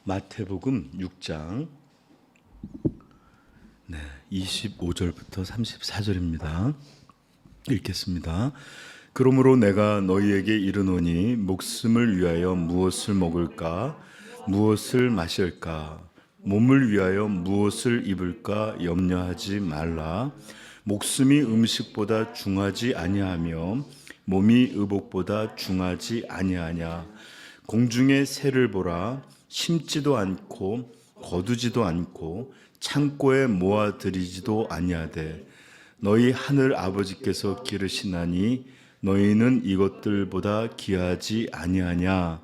마태복음 6장 25절부터 34절입니다. 읽겠습니다. 그러므로 내가 너희에게 이르노니 목숨을 위하여 무엇을 먹을까 무엇을 마실까 몸을 위하여 무엇을 입을까 염려하지 말라. 목숨이 음식보다 중하지 아니하며 몸이 의복보다 중하지 아니하냐. 공중의 새를 보라. 심지도 않고 거두지도 않고 창고에 모아들이지도 아니하되 너희 하늘 아버지께서 기르시나니 너희는 이것들보다 귀하지 아니하냐.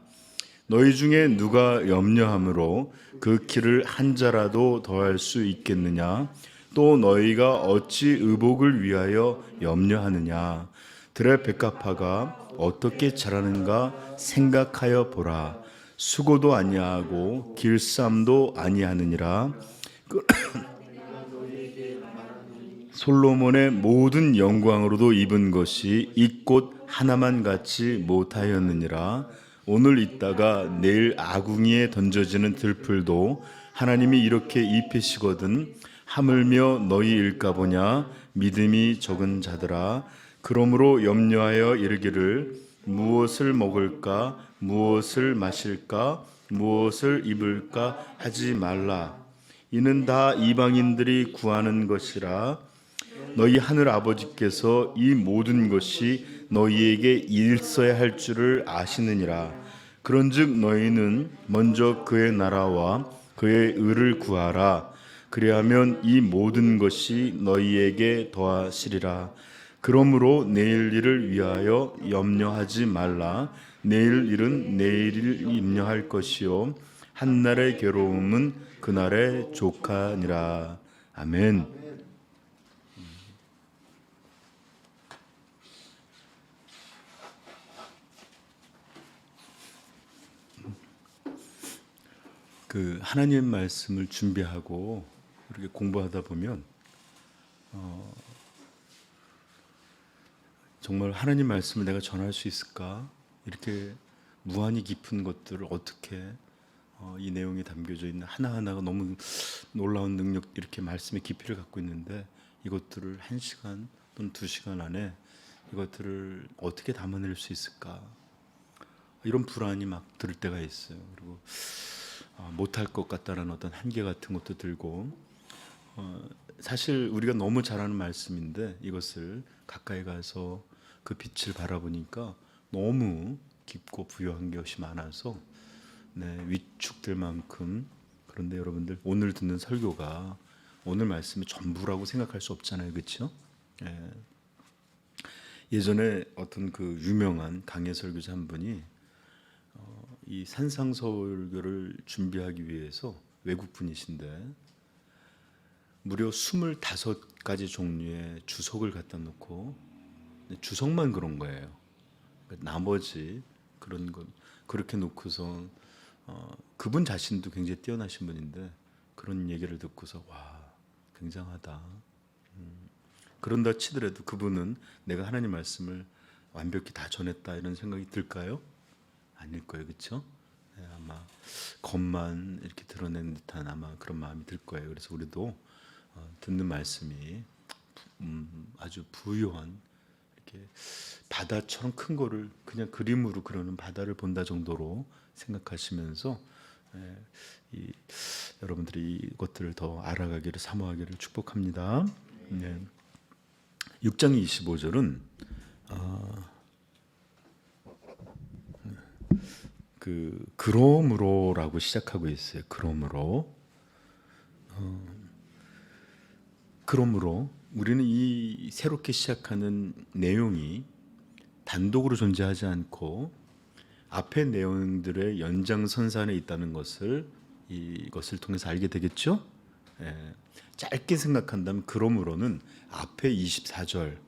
너희 중에 누가 염려함으로 그 키를 한 자라도 더할 수 있겠느냐. 또 너희가 어찌 의복을 위하여 염려하느냐. 들의 백합화가 어떻게 자라는가 생각하여 보라. 수고도 아니하고 길쌈도 아니하느니라. 솔로몬의 모든 영광으로도 입은 것이 이 꽃 하나만 같이 못하였느니라. 오늘 있다가 내일 아궁이에 던져지는 들풀도 하나님이 이렇게 입히시거든. 하물며 너희 일까 보냐. 믿음이 적은 자들아. 그러므로 염려하여 이르기를 무엇을 먹을까 무엇을 마실까 무엇을 입을까 하지 말라. 이는 다 이방인들이 구하는 것이라. 너희 하늘 아버지께서 이 모든 것이 너희에게 일써야 할 줄을 아시느니라. 그런즉 너희는 먼저 그의 나라와 그의 의를 구하라. 그리하면 이 모든 것이 너희에게 더하시리라. 그러므로 내일 일을 위하여 염려하지 말라. 내일 일은 내일 염려할 것이요 한날의 괴로움은 그날의 족하니라. 아멘. 하나님 말씀을 준비하고 이렇게 공부하다 보면 정말 하나님 말씀을 내가 전할 수 있을까? 이렇게 무한히 깊은 것들을 어떻게 이 내용에 담겨져 있는 하나하나가 너무 놀라운 능력, 이렇게 말씀의 깊이를 갖고 있는데 이것들을 1시간 또는 2시간 안에 이것들을 어떻게 담아낼 수 있을까? 이런 불안이 막 들 때가 있어요. 그리고 못할 것 같다는 어떤 한계 같은 것도 들고, 사실 우리가 너무 잘 아는 말씀인데 이것을 가까이 가서 그 빛을 바라보니까 너무 깊고 부유한 것이 많아서 위축될 만큼. 그런데 여러분들, 오늘 듣는 설교가 오늘 말씀이 전부라고 생각할 수 없잖아요, 그렇죠? 예전에 어떤 그 유명한 강해 설교자 한 분이 이 산상설교를 준비하기 위해서 외국 분이신데 무려 25가지 종류의 주석을 갖다 놓고 주석만 그런 거예요. 나머지 그런 것 그렇게 놓고서 그분 자신도 굉장히 뛰어나신 분인데 그런 얘기를 듣고서 와, 굉장하다. 그런다 치더라도 그분은 내가 하나님 말씀을 완벽히 다 전했다 이런 생각이 들까요? 아닐 거예요, 그렇죠? 아마 겉만 이렇게 드러낸 듯한 아마 그런 마음이 들 거예요. 그래서 우리도 듣는 말씀이 아주 부유한, 이렇게 바다처럼 큰 거를 그냥 그림으로 그려는 바다를 본다 정도로 생각하시면서 여러분들이 이것들을 더 알아가기를, 사모하기를 축복합니다. 6장 25절은 그러므로라고 시작하고 있어요. 그러므로 우리는 이 새롭게 시작하는 내용이 단독으로 존재하지 않고 앞의 내용들의 연장선상에 있다는 것을 이것을 통해서 알게 되겠죠? 짧게 생각한다면 그러므로는 앞에 24절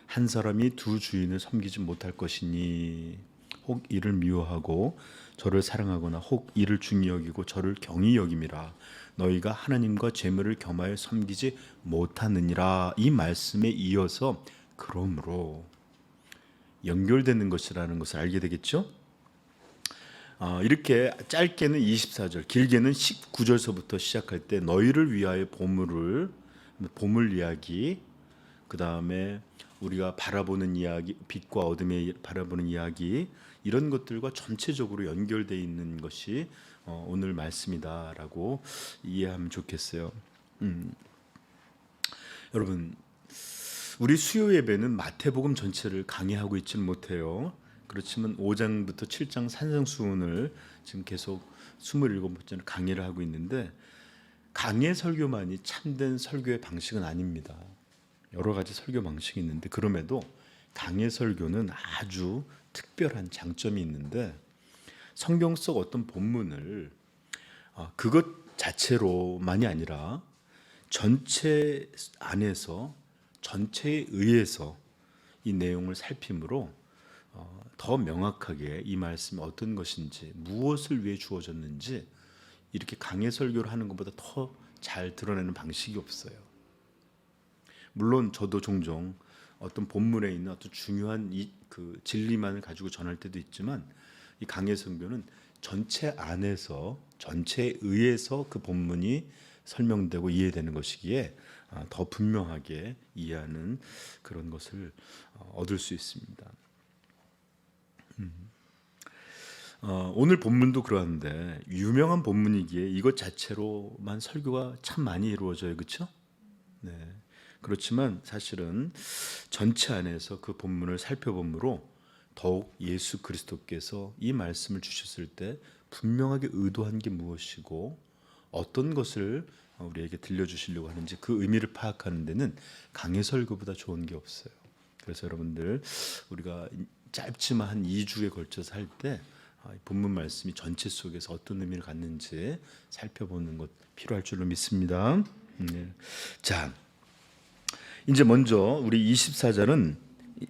한 사람이 두 주인을 섬기지 못할 것이니 혹 이를 미워하고 저를 사랑하거나 혹 이를 중히 여기고 저를 경히 여김이라. 너희가 하나님과 재물을 겸하여 섬기지 못하느니라. 이 말씀에 이어서 그러므로 연결되는 것이라는 것을 알게 되겠죠. 이렇게 짧게는 24절, 길게는 19절서부터 시작할 때 너희를 위하여 보물 이야기, 그 다음에 우리가 바라보는 이야기, 빛과 어둠의 바라보는 이야기, 이런 것들과 전체적으로 연결되어 있는 것이 오늘 말씀이다라고 이해하면 좋겠어요. 여러분, 우리 수요 예배는 마태복음 전체를 강의하고 있지는 못해요. 그렇지만 5장부터 7장 산상수훈을 지금 계속 27번째로 강의를 하고 있는데, 강의 설교만이 참된 설교의 방식은 아닙니다. 여러 가지 설교 방식이 있는데, 그럼에도 강의 설교는 아주 특별한 장점이 있는데, 성경 속 어떤 본문을 그것 자체로만이 아니라 전체 안에서, 전체에 의해서 이 내용을 살핌으로 더 명확하게 이 말씀이 어떤 것인지, 무엇을 위해 주어졌는지 이렇게 강해 설교를 하는 것보다 더 잘 드러내는 방식이 없어요. 물론 저도 종종 어떤 본문에 있는 어떤 중요한 그 진리만을 가지고 전할 때도 있지만, 이 강해 설교는 전체 안에서, 전체에 의해서 그 본문이 설명되고 이해되는 것이기에 더 분명하게 이해하는 그런 것을 얻을 수 있습니다. 오늘 본문도 그러한데 유명한 본문이기에 이것 자체로만 설교가 참 많이 이루어져요, 그렇죠? 네. 그렇지만 사실은 전체 안에서 그 본문을 살펴보므로 더욱 예수 그리스도께서 이 말씀을 주셨을 때 분명하게 의도한 게 무엇이고 어떤 것을 우리에게 들려주시려고 하는지 그 의미를 파악하는 데는 강해 설교보다 좋은 게 없어요. 그래서 여러분들, 우리가 짧지만 한 2주에 걸쳐서 할 때 본문 말씀이 전체 속에서 어떤 의미를 갖는지 살펴보는 것 필요할 줄로 믿습니다. 자, 이제 먼저 우리 24절은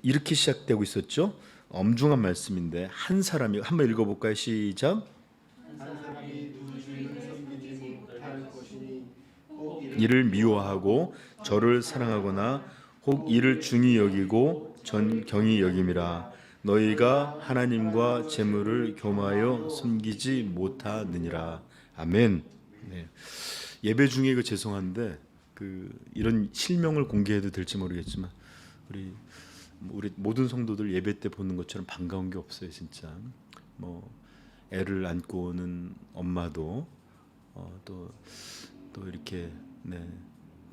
이렇게 시작되고 있었죠. 엄중한 말씀인데, 한 사람이, 한번 읽어볼까요? 시작. 한 사람이 두 주인을 섬기지 못할 것이니 혹 이를 미워하고 저를 사랑하거나 혹 이를 중히 여기고 전 경히 여김이라. 너희가 하나님과 재물을 겸하여 섬기지 못하느니라. 아멘. 네. 예배 중에 죄송한데 이런 실명을 공개해도 될지 모르겠지만 우리 모든 성도들 예배 때 보는 것처럼 반가운 게 없어요, 진짜. 뭐 애를 안고 오는 엄마도 또 이렇게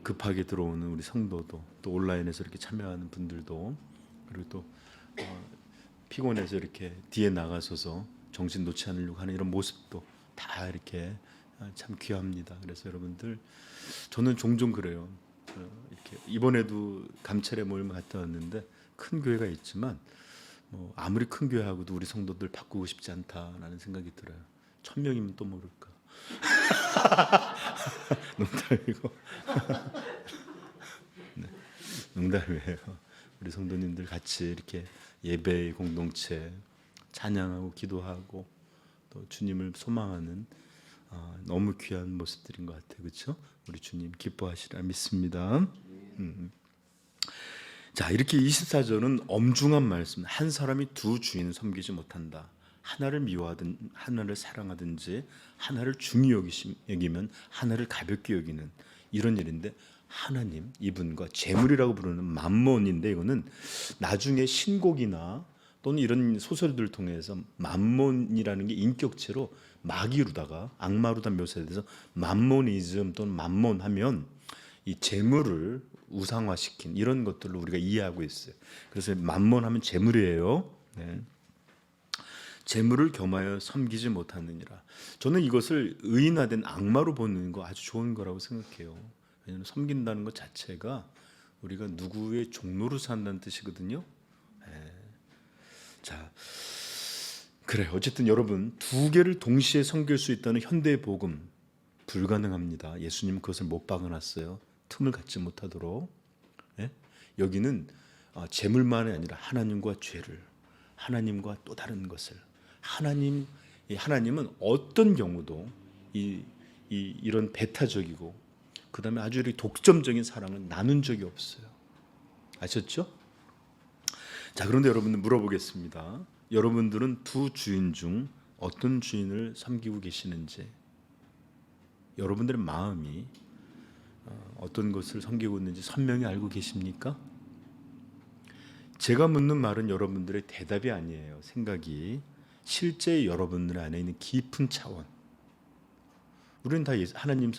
급하게 들어오는 우리 성도도, 또 온라인에서 이렇게 참여하는 분들도, 그리고 또 피곤해서 이렇게 뒤에 나가서서 정신 놓지 않으려고 하는 이런 모습도 다 이렇게 참 귀합니다. 그래서 여러분들, 저는 종종 그래요. 이렇게 이번에도 감찰의 모임을 갔다 왔는데 큰 교회가 있지만 뭐 아무리 큰 교회하고도 우리 성도들 바꾸고 싶지 않다라는 생각이 들어요. 1000명이면 또 모를까. 농담이고. 네, 농담이에요. 우리 성도님들 같이 이렇게 예배의 공동체 찬양하고 기도하고 또 주님을 소망하는 너무 귀한 모습들인 것 같아요, 그렇죠? 우리 주님 기뻐하시라 믿습니다. 자, 이렇게 24절은 엄중한 말씀. 한 사람이 두 주인을 섬기지 못한다. 하나를 미워하든 하나를 사랑하든지 하나를 중히 여기면 하나를 가볍게 여기는 이런 일인데, 하나님, 이분과 재물이라고 부르는 맘몬인데, 이거는 나중에 신곡이나 또는 이런 소설들 통해서 맘몬이라는 게 인격체로 마귀로다가 악마로다 묘사돼서 맘모니즘 또는 맘몬하면 이 재물을 우상화시킨 이런 것들로 우리가 이해하고 있어요. 그래서 맘몬하면 재물이에요. 네. 재물을 겸하여 섬기지 못하느니라. 저는 이것을 의인화된 악마로 보는 거 아주 좋은 거라고 생각해요. 왜냐하면 섬긴다는 것 자체가 우리가 누구의 종로로 산다는 뜻이거든요. 네. 자, 그래, 어쨌든 여러분, 두 개를 동시에 섬길 수 있다는 현대의 복음 불가능합니다. 예수님 그것을 못 박아놨어요. 틈을 갖지 못하도록. 예? 여기는 재물만이 아니라 하나님과 죄를, 하나님과 또 다른 것을, 하나님은 어떤 경우도 이런 배타적이고 그 다음에 아주 이렇게 독점적인 사랑을 나눈 적이 없어요. 아셨죠? 자, 그런데 여러분들 물어보겠습니다. 여러분들은 두 주인 중 어떤 주인을 섬기고 계시는지, 여러분들의 마음이 어떤 것을 섬기고 있는지 선명히 알고 계십니까? 제가 묻는 말은 여러분들의 대답이 아니에요. 생각이 실제 여러분들 안에 있는 깊은 차원. 우리는 다 하나님,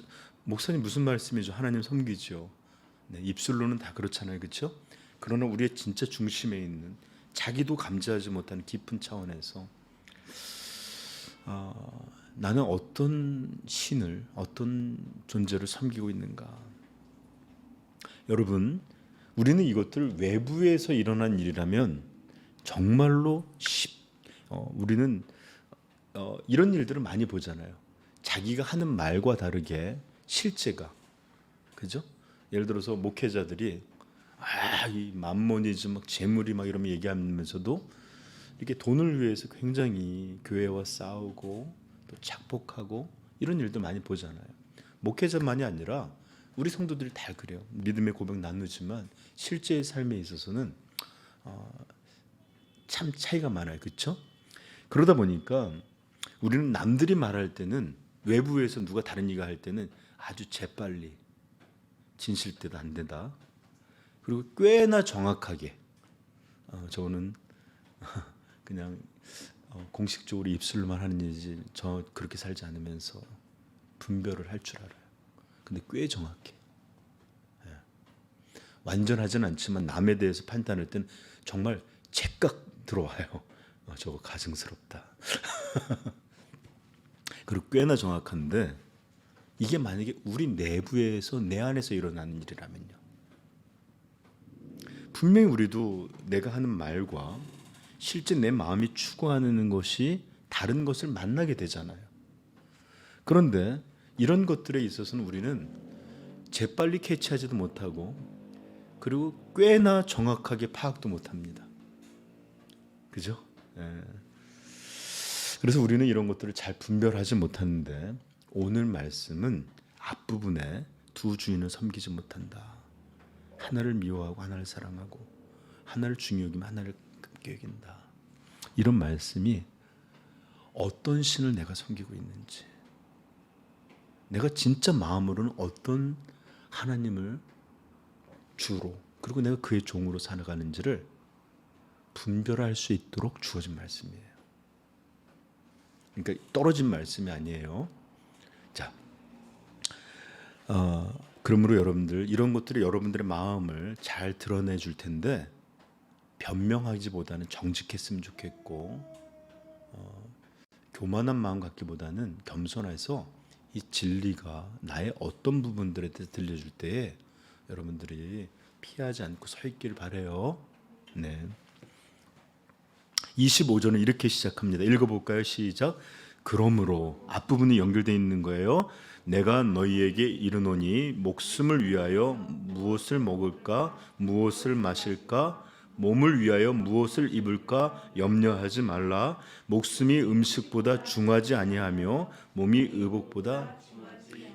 목사님 무슨 말씀이죠? 하나님 섬기죠. 네, 입술로는 다 그렇잖아요, 그렇죠? 그러나 우리의 진짜 중심에 있는 자기도 감지하지 못하는 깊은 차원에서 나는 어떤 신을, 어떤 존재를 섬기고 있는가? 여러분, 우리는 이것들 외부에서 일어난 일이라면 정말로 우리는 이런 일들을 많이 보잖아요. 자기가 하는 말과 다르게 실제가, 그죠? 예를 들어서 목회자들이 이 만모니즘, 막 재물이 막 이러면 얘기하면서도 이렇게 돈을 위해서 굉장히 교회와 싸우고 또 착복하고 이런 일도 많이 보잖아요. 목회자만이 아니라 우리 성도들이 다 그래요. 믿음의 고백 나누지만 실제의 삶에 있어서는 참 차이가 많아요. 그렇죠? 그러다 보니까 우리는 남들이 말할 때는, 외부에서 누가 다른 얘기가 할 때는 아주 재빨리 진실되다 안 되다. 그리고 꽤나 정확하게 저는 그냥 공식적으로 입술로만 하는 일이지 저 그렇게 살지 않으면서 분별을 할 줄 알아요. 근데 꽤 정확해. 완전하진 않지만 남에 대해서 판단할 때는 정말 찰칵 들어와요. 저거 가증스럽다. 그리고 꽤나 정확한데, 이게 만약에 우리 내부에서, 내 안에서 일어나는 일이라면요, 분명히 우리도 내가 하는 말과 실제 내 마음이 추구하는 것이 다른 것을 만나게 되잖아요. 그런데 이런 것들에 있어서는 우리는 재빨리 캐치하지도 못하고, 그리고 꽤나 정확하게 파악도 못합니다. 그죠? 그래서 우리는 이런 것들을 잘 분별하지 못하는데, 오늘 말씀은 앞부분에 두 주인을 섬기지 못한다. 하나를 미워하고 하나를 사랑하고, 하나를 중히 여기면 하나를 급게 여긴다. 이런 말씀이 어떤 신을 내가 섬기고 있는지, 내가 진짜 마음으로는 어떤 하나님을 주로, 그리고 내가 그의 종으로 살아가는지를 분별할 수 있도록 주어진 말씀이에요. 그러니까 떨어진 말씀이 아니에요. 자, 그러므로 여러분들, 이런 것들이 여러분들의 마음을 잘 드러내 줄 텐데, 변명하기보다는 정직했으면 좋겠고, 교만한 마음 갖기보다는 겸손해서 이 진리가 나의 어떤 부분들에 대해서 들려줄 때에 여러분들이 피하지 않고 서 있기를 바라요. 네. 25절은 이렇게 시작합니다. 읽어볼까요? 시작. 그러므로, 앞부분이 연결되어 있는 거예요. 내가 너희에게 이르노니 목숨을 위하여 무엇을 먹을까, 무엇을 마실까, 몸을 위하여 무엇을 입을까 염려하지 말라. 목숨이 음식보다 중하지 아니하며 몸이 의복보다.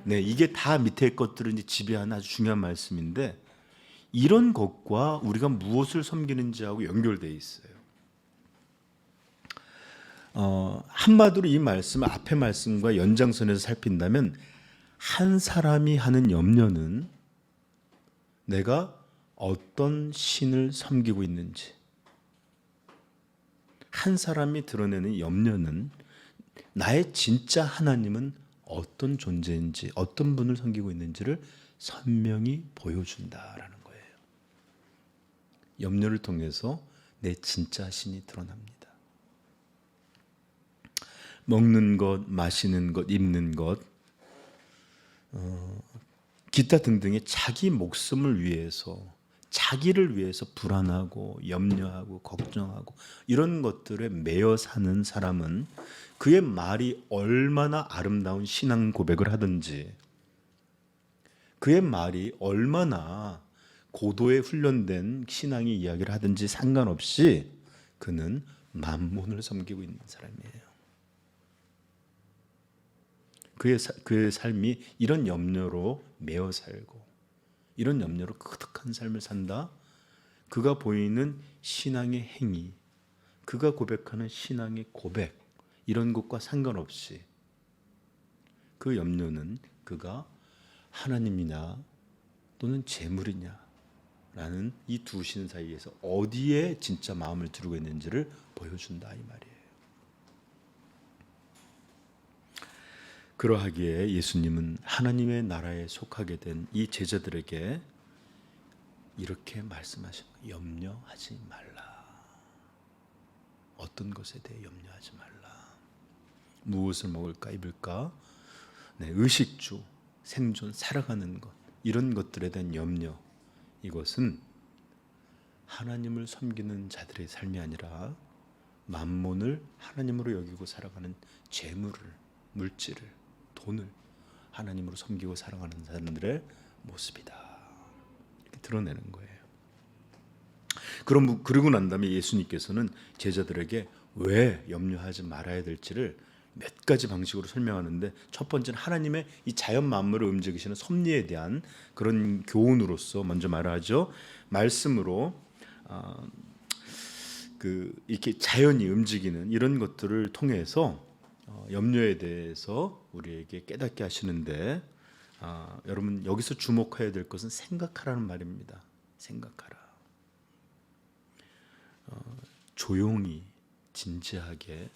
네, 이게 다 밑에 것들은 지배하는 아주 중요한 말씀인데, 이런 것과 우리가 무엇을 섬기는지하고 연결되어 있어요. 한마디로 이 말씀을 앞에 말씀과 연장선에서 살핀다면, 한 사람이 하는 염려는 내가 어떤 신을 섬기고 있는지, 한 사람이 드러내는 염려는 나의 진짜 하나님은 어떤 존재인지, 어떤 분을 섬기고 있는지를 선명히 보여준다라는 거예요. 염려를 통해서 내 진짜 신이 드러납니다. 먹는 것, 마시는 것, 입는 것, 기타 등등의 자기 목숨을 위해서, 자기를 위해서 불안하고 염려하고 걱정하고 이런 것들에 매여 사는 사람은 그의 말이 얼마나 아름다운 신앙 고백을 하든지, 그의 말이 얼마나 고도에 훈련된 신앙의 이야기를 하든지 상관없이 그는 만몬을 섬기고 있는 사람이에요. 그의 삶이 이런 염려로 매어 살고, 이런 염려로 크득한 삶을 산다. 그가 보이는 신앙의 행위, 그가 고백하는 신앙의 고백, 이런 것과 상관없이 그 염려는 그가 하나님이냐 또는 재물이냐 라는 이 두 신 사이에서 어디에 진짜 마음을 두르고 있는지를 보여준다 이 말이에요. 그러하기에 예수님은 하나님의 나라에 속하게 된 이 제자들에게 이렇게 말씀하신 거예요. 염려하지 말라. 어떤 것에 대해 염려하지 말라. 무엇을 먹을까 입을까, 의식주, 생존, 살아가는 것, 이런 것들에 대한 염려, 이것은 하나님을 섬기는 자들의 삶이 아니라 만몬을 하나님으로 여기고 살아가는 재물을, 물질을, 돈을 하나님으로 섬기고 살아가는 사람들의 모습이다. 이렇게 드러내는 거예요. 그러고 난 다음에 예수님께서는 제자들에게 왜 염려하지 말아야 될지를 몇 가지 방식으로 설명하는데, 첫 번째는 하나님의 이 자연 만물을 움직이시는 섭리에 대한 그런 교훈으로서 먼저 말하죠. 말씀으로 이렇게 자연이 움직이는 이런 것들을 통해서 염려에 대해서 우리에게 깨닫게 하시는데, 여러분 여기서 주목해야 될 것은 생각하라는 말입니다. 생각하라. 조용히 진지하게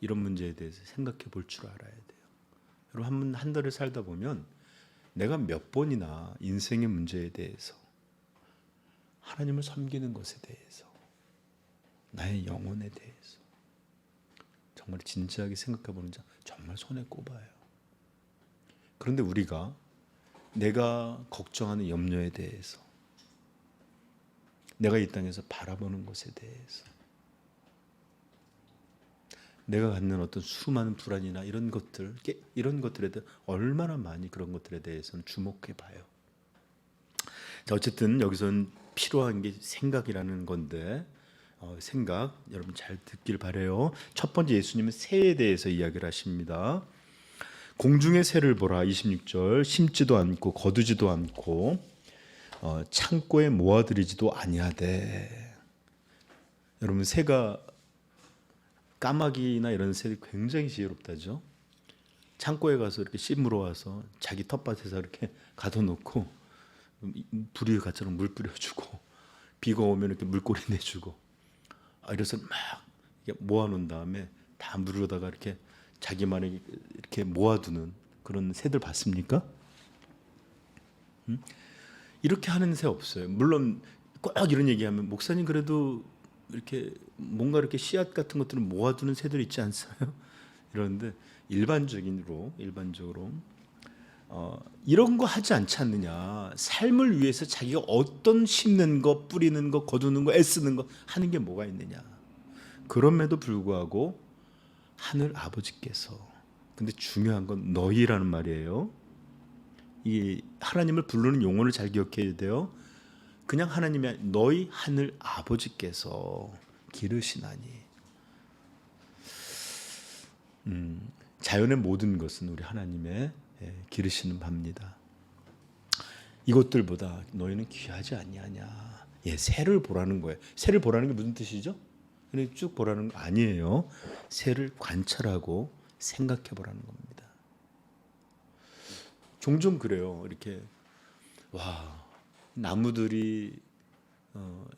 이런 문제에 대해서 생각해 볼 줄 알아야 돼요. 여러분 한 달을 살다 보면 내가 몇 번이나 인생의 문제에 대해서, 하나님을 섬기는 것에 대해서, 나의 영혼에 대해서 정말 진지하게 생각해 보는 자 정말 손에 꼽아요. 그런데 우리가 내가 걱정하는 염려에 대해서, 내가 이 땅에서 바라보는 것에 대해서, 내가 갖는 어떤 수많은 불안이나 이런 것들에 대해 얼마나 많이 그런 것들에 대해서는 주목해 봐요. 자, 어쨌든 여기서는 필요한 게 생각이라는 건데, 생각 여러분 잘 듣길 바래요. 첫 번째, 예수님은 새에 대해서 이야기를 하십니다. 공중의 새를 보라. 26절. 심지도 않고 거두지도 않고 창고에 모아들이지도 아니하되. 여러분 새가, 까마귀나 이런 새들이 굉장히 지혜롭다죠. 창고에 가서 이렇게 씨 물어와서 자기 텃밭에서 이렇게 가둬놓고 부리가처럼 물 뿌려주고, 비가 오면 이렇게 물꼬리 내주고, 이래서 막 모아놓은 다음에 다 물어다가 이렇게 자기만의 이렇게 모아두는 그런 새들 봤습니까? 이렇게 하는 새 없어요. 물론 꼭 이런 얘기하면, 목사님 그래도 이렇게 뭔가 이렇게 씨앗 같은 것들을 모아두는 새들 있지 않어요? 이러는데 일반적으로 이런 거 하지 않지 않느냐. 삶을 위해서 자기가 어떤 심는 거, 뿌리는 거, 거두는 거, 애쓰는 거 하는 게 뭐가 있느냐. 그럼에도 불구하고 하늘 아버지께서, 근데 중요한 건 너희라는 말이에요. 이 하나님을 부르는 용어를 잘 기억해야 돼요. 그냥 하나님이 너희 하늘 아버지께서 기르시나니. 자연의 모든 것은 우리 하나님의 기르시는 바입니다. 이것들보다 너희는 귀하지 아니하냐. 새를 보라는 거예요. 새를 보라는 게 무슨 뜻이죠? 그냥 쭉 보라는 거 아니에요. 새를 관찰하고 생각해 보라는 겁니다. 종종 그래요. 이렇게 나무들이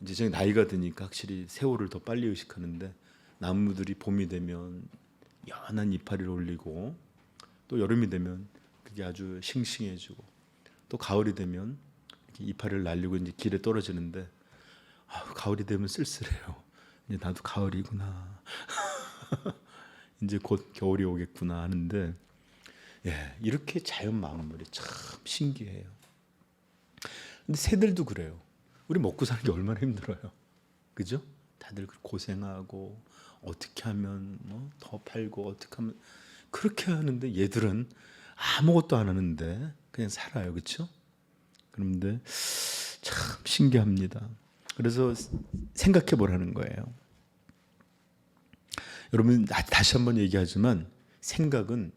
이제 제가 나이가 드니까 확실히 세월을 더 빨리 의식하는데, 나무들이 봄이 되면 연한 이파리를 올리고, 또 여름이 되면 그게 아주 싱싱해지고, 또 가을이 되면 이렇게 이파리를 날리고 이제 길에 떨어지는데, 가을이 되면 쓸쓸해요. 이제 나도 가을이구나. 이제 곧 겨울이 오겠구나 하는데, 이렇게 자연 만물이 참 신기해요. 근데 새들도 그래요. 우리 먹고 사는 게 얼마나 힘들어요. 그죠? 다들 고생하고 어떻게 하면 더 팔고 어떻게 하면, 그렇게 하는데 얘들은 아무것도 안 하는데 그냥 살아요. 그렇죠? 그런데 참 신기합니다. 그래서 생각해 보라는 거예요. 여러분 다시 한번 얘기하지만, 생각은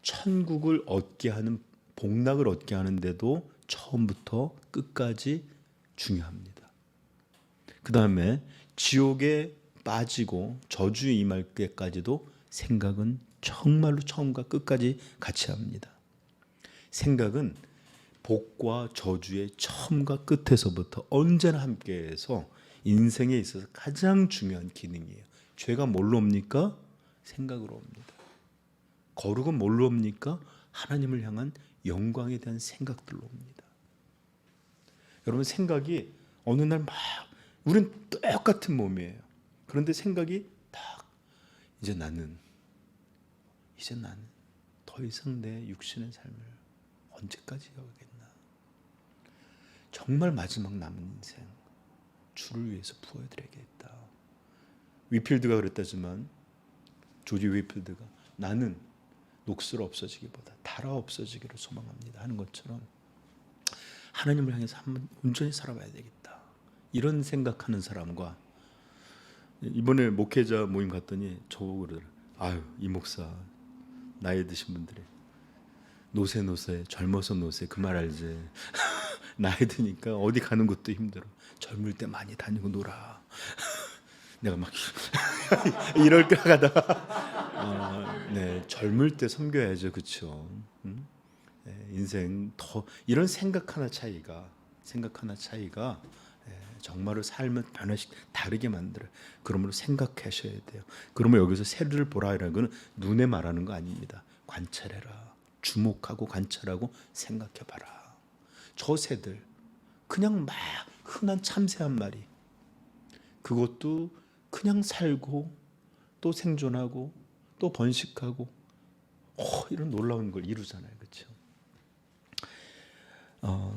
천국을 얻게 하는, 복락을 얻게 하는데도 처음부터 끝까지 중요합니다. 그 다음에 지옥에 빠지고 저주에 임할 때까지도 생각은 정말로 처음과 끝까지 같이 합니다. 생각은 복과 저주의 처음과 끝에서부터 언제나 함께해서 인생에 있어서 가장 중요한 기능이에요. 죄가 뭘로 옵니까? 생각으로 옵니다. 거룩은 뭘로 옵니까? 하나님을 향한 영광에 대한 생각들로 옵니다. 여러분, 생각이 어느 날 막, 우린 똑같은 몸이에요. 그런데 생각이 딱 이제 나는 더 이상 내 육신의 삶을 언제까지 이어가겠나. 정말 마지막 남은 인생 주를 위해서 부어드려야겠다. 위필드가 그랬다지만, 조지 위필드가 나는 녹슬어 없어지기보다 달아 없어지기를 소망합니다 하는 것처럼 하나님을 향해서 한번 온전히 살아봐야 되겠다. 이런 생각하는 사람과, 이번에 목회자 모임 갔더니 저보고 그러더라고요. 아유, 이 목사 나이 드신 분들이 노세 젊어서 노세 그 말 알지. 나이 드니까 어디 가는 것도 힘들어. 젊을 때 많이 다니고 놀아. 내가 막 이럴까 하다가 네, 젊을 때 섬겨야죠, 그렇죠? 인생 더 이런 생각 하나 차이가 정말로 삶을 변화식 다르게 만들어. 그러므로 생각하셔야 돼요. 그러면 여기서 새를 보라라는 건 눈에 말하는 거 아닙니다. 관찰해라. 주목하고 관찰하고 생각해봐라. 저 새들 그냥 막 흔한 참새 한 마리, 그것도 그냥 살고 또 생존하고 또 번식하고 이런 놀라운 걸 이루잖아요, 그렇죠?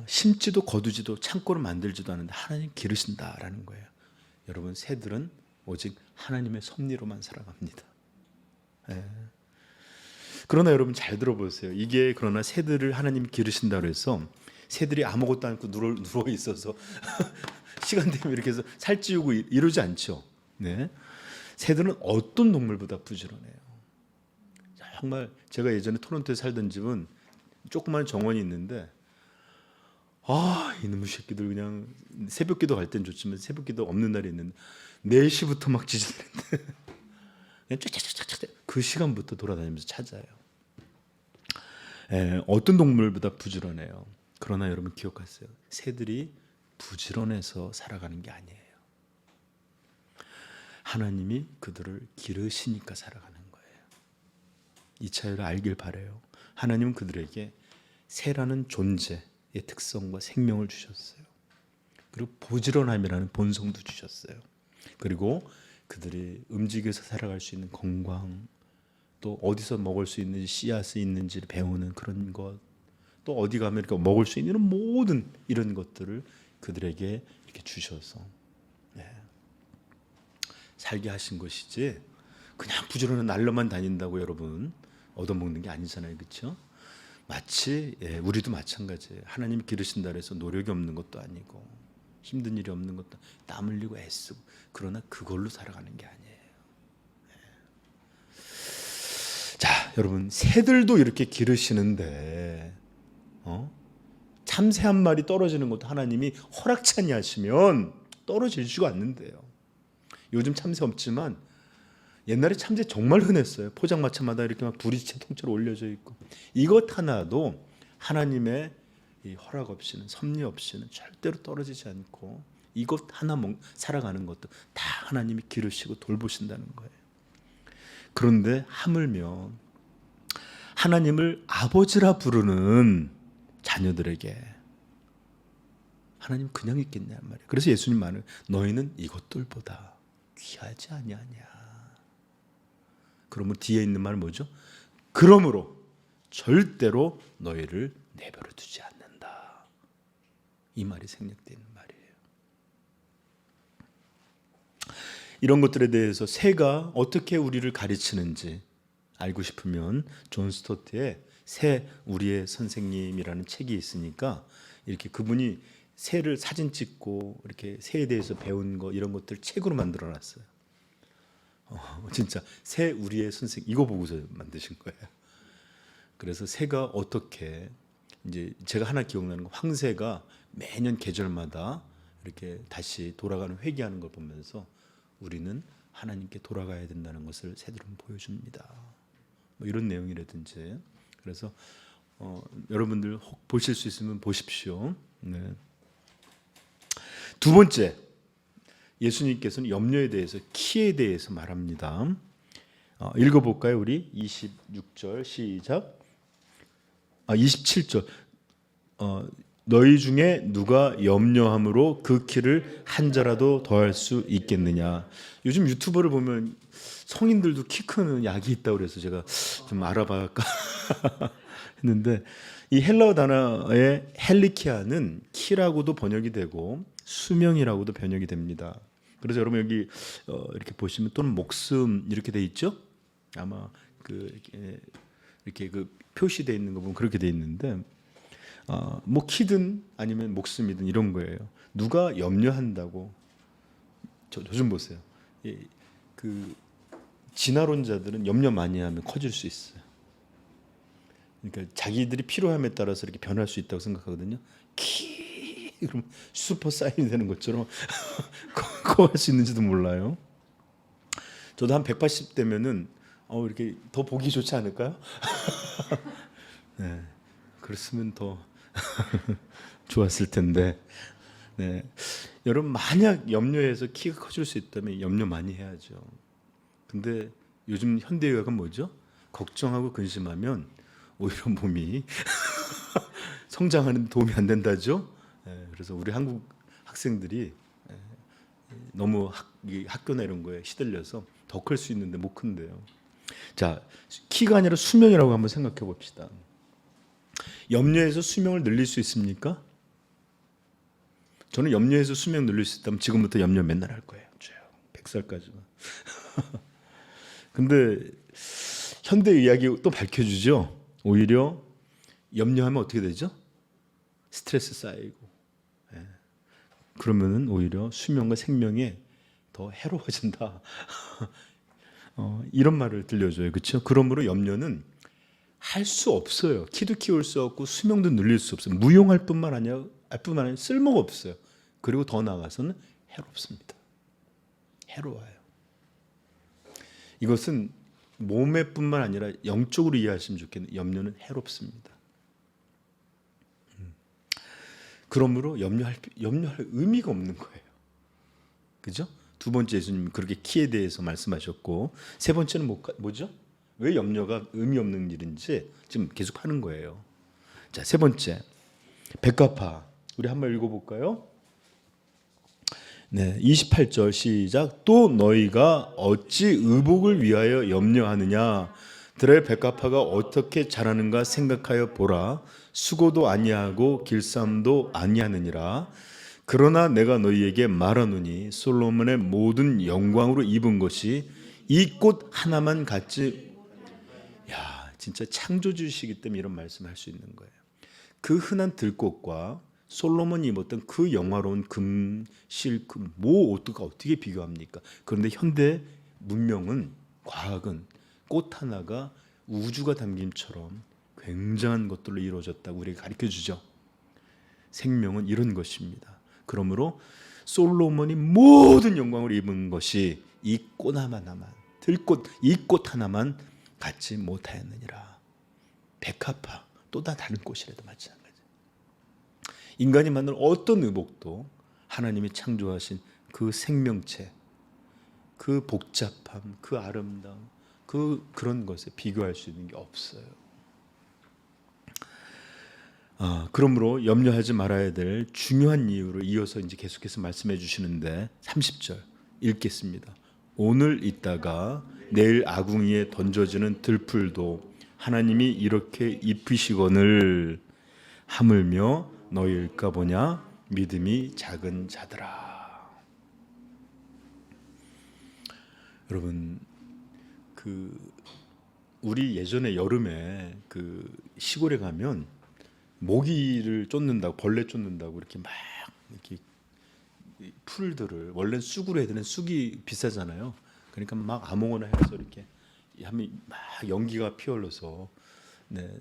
심지도 거두지도 창고를 만들지도 않는데 하나님 기르신다라는 거예요. 여러분, 새들은 오직 하나님의 섭리로만 살아갑니다. 예. 그러나 여러분 잘 들어보세요. 이게 그러나 새들을 하나님 기르신다고 해서 새들이 아무것도 않고 누워 있어서 시간 되면 이렇게 해서 살찌우고 이러지 않죠. 네. 새들은 어떤 동물보다 부지런해요. 정말 제가 예전에 토론토에 살던 집은 조그만 정원이 있는데, 이놈의 새끼들 그냥 새벽기도 갈 땐 좋지만 새벽기도 없는 날이 있는데 4시부터 막 지지대는데 그냥 쫙쫙쫙쫙 그 시간부터 돌아다니면서 찾아요. 어떤 동물보다 부지런해요. 그러나 여러분 기억하세요. 새들이 부지런해서 살아가는 게 아니에요. 하나님이 그들을 기르시니까 살아가는 거예요. 이 차이를 알길 바라요. 하나님은 그들에게 새라는 존재의 특성과 생명을 주셨어요. 그리고 부지런함이라는 본성도 주셨어요. 그리고 그들이 움직여서 살아갈 수 있는 건강, 또 어디서 먹을 수 있는지, 씨앗이 있는지를 배우는 그런 것, 또 어디 가면 이렇게 먹을 수 있는 모든 이런 것들을 그들에게 이렇게 주셔서 살게 하신 것이지, 그냥 부지런한 날로만 다닌다고 여러분 얻어먹는 게 아니잖아요, 그렇죠? 마치 우리도 마찬가지예요. 하나님이 기르신다 해서 노력이 없는 것도 아니고 힘든 일이 없는 것도, 땀 흘리고 애쓰고, 그러나 그걸로 살아가는 게 아니에요. 자, 여러분, 새들도 이렇게 기르시는데 참새 한 마리 떨어지는 것도 하나님이 허락치 아니하시면 떨어질 수가 않는데요. 요즘 참새 없지만 옛날에 참새 정말 흔했어요. 포장마차마다 이렇게 막 부리채 통째로 올려져 있고, 이것 하나도 하나님의 이 허락 없이는, 섭리 없이는 절대로 떨어지지 않고, 이것 하나 살아가는 것도 다 하나님이 기르시고 돌보신다는 거예요. 그런데 하물며 하나님을 아버지라 부르는 자녀들에게 하나님 그냥 있겠냐 말이에요. 그래서 예수님 말을, 너희는 이것들보다 귀하지 아니하냐. 그러면 뒤에 있는 말 뭐죠? 그러므로 절대로 너희를 내버려 두지 않는다. 이 말이 생략되는 말이에요. 이런 것들에 대해서 새가 어떻게 우리를 가르치는지 알고 싶으면 존 스토트의 새 우리의 선생님이라는 책이 있으니까, 이렇게 그분이 새를 사진 찍고 이렇게 새에 대해서 배운 거, 이런 것들 책으로 만들어 놨어요. 진짜 새 우리의 선생, 이거 보고서 만드신 거예요. 그래서 새가 어떻게, 이제 제가 하나 기억나는 거, 황새가 매년 계절마다 이렇게 다시 돌아가는 회귀하는 걸 보면서 우리는 하나님께 돌아가야 된다는 것을 세드론 보여줍니다. 뭐 이런 내용이라든지. 그래서 여러분들 혹 보실 수 있으면 보십시오. 네. 두 번째, 예수님께서는 염려에 대해서, 키에 대해서 말합니다. 읽어볼까요? 우리 26절 시작. 27절. 너희 중에 누가 염려함으로 그 키를 한 자라도 더할 수 있겠느냐. 요즘 유튜버를 보면 성인들도 키 크는 약이 있다고 그래서 제가 좀 알아볼까 했는데, 이 헬라어 단어의 헬리키아는 키라고도 번역이 되고 수명이라고도 번역이 됩니다. 그래서 여러분 여기 이렇게 보시면, 또는 목숨 이렇게 돼 있죠? 아마 이렇게 그 표시되어 있는 거 보면 그렇게 돼 있는데, 뭐 키든 아니면 목숨이든 이런 거예요. 누가 염려한다고? 저 좀 보세요. 그 진화론자들은 염려 많이 하면 커질 수 있어요. 그러니까 자기들이 필요함에 따라서 이렇게 변할 수 있다고 생각하거든요. 그럼 슈퍼 사이언이 되는 것처럼 커할 수 있는지도 몰라요. 저도 한 180 되면은 이렇게 더 보기 좋지 않을까요? 네, 그랬으면 더 좋았을 텐데. 네, 여러분 만약 염려해서 키가 커질 수 있다면 염려 많이 해야죠. 근데 요즘 현대의학은 뭐죠? 걱정하고 근심하면 오히려 몸이 성장하는 데 도움이 안 된다죠. 그래서 우리 한국 학생들이 너무 학교나 이런 거에 시들려서 더 클 수 있는데 못 큰대요. 자, 키가 아니라 수명이라고 한번 생각해 봅시다. 염려해서 수명을 늘릴 수 있습니까? 저는 염려해서 수명 늘릴 수 있다면 지금부터 염려 맨날 할 거예요. 쭉 100살까지만. 근데 현대의학이 또 밝혀주죠. 오히려 염려하면 어떻게 되죠? 스트레스 쌓이고. 그러면은 오히려 수명과 생명에 더 해로워진다. 이런 말을 들려줘요. 그렇죠? 그러므로 염려는 할 수 없어요. 키도 키울 수 없고 수명도 늘릴 수 없어요. 무용할 뿐만 아니라 쓸모가 없어요. 그리고 더 나아가서는 해롭습니다. 해로워요. 이것은 몸의 뿐만 아니라 영적으로 이해하시면 좋겠는데, 염려는 해롭습니다. 그러므로 염려할 의미가 없는 거예요. 그죠? 두 번째, 예수님 그렇게 키에 대해서 말씀하셨고, 세 번째는 뭐죠? 왜 염려가 의미 없는 일인지 지금 계속 하는 거예요. 자, 세 번째, 백합화. 우리 한번 읽어볼까요? 네, 28절 시작. 또 너희가 어찌 의복을 위하여 염려하느냐? 들의 백합화가 어떻게 자라는가 생각하여 보라. 수고도 아니하고 길쌈도 아니하느니라. 그러나 내가 너희에게 말하노니 솔로몬의 모든 영광으로 입은 것이 이 꽃 하나만 같지. 야, 진짜 창조주시기 때문에 이런 말씀을 할 수 있는 거예요. 그 흔한 들꽃과 솔로몬이 입었던 그 영화로운 금, 실크, 옷과 어떻게 비교합니까? 그런데 현대 문명은, 과학은 꽃 하나가 우주가 담김처럼 굉장한 것들로 이루어졌다고 우리에게 가르쳐주죠. 생명은 이런 것입니다. 그러므로 솔로몬이 모든 영광을 입은 것이 이 꽃 하나만, 들꽃, 이 꽃 하나만 갖지 못하였느니라. 백합화, 또 다른 꽃이라도 마찬가지. 인간이 만든 어떤 의복도 하나님이 창조하신 그 생명체, 그 복잡함, 그 아름다움, 그런 것에 비교할 수 있는 게 없어요. 그러므로 염려하지 말아야 될 중요한 이유를 이어서 이제 계속해서 말씀해 주시는데, 30절 읽겠습니다. 오늘 있다가 내일 아궁이에 던져지는 들풀도 하나님이 이렇게 입히시거늘 하물며 너희일까 보냐 믿음이 작은 자들아. 여러분, 우리 예전에 여름에 시골에 가면 모기를 쫓는다고, 벌레 쫓는다고 이렇게 막 이렇게 풀들을, 원래는 쑥으로 해야 되는 쑥이 비싸잖아요. 그러니까 막 아무거나 해서 이렇게 하면 막 연기가 피어올라서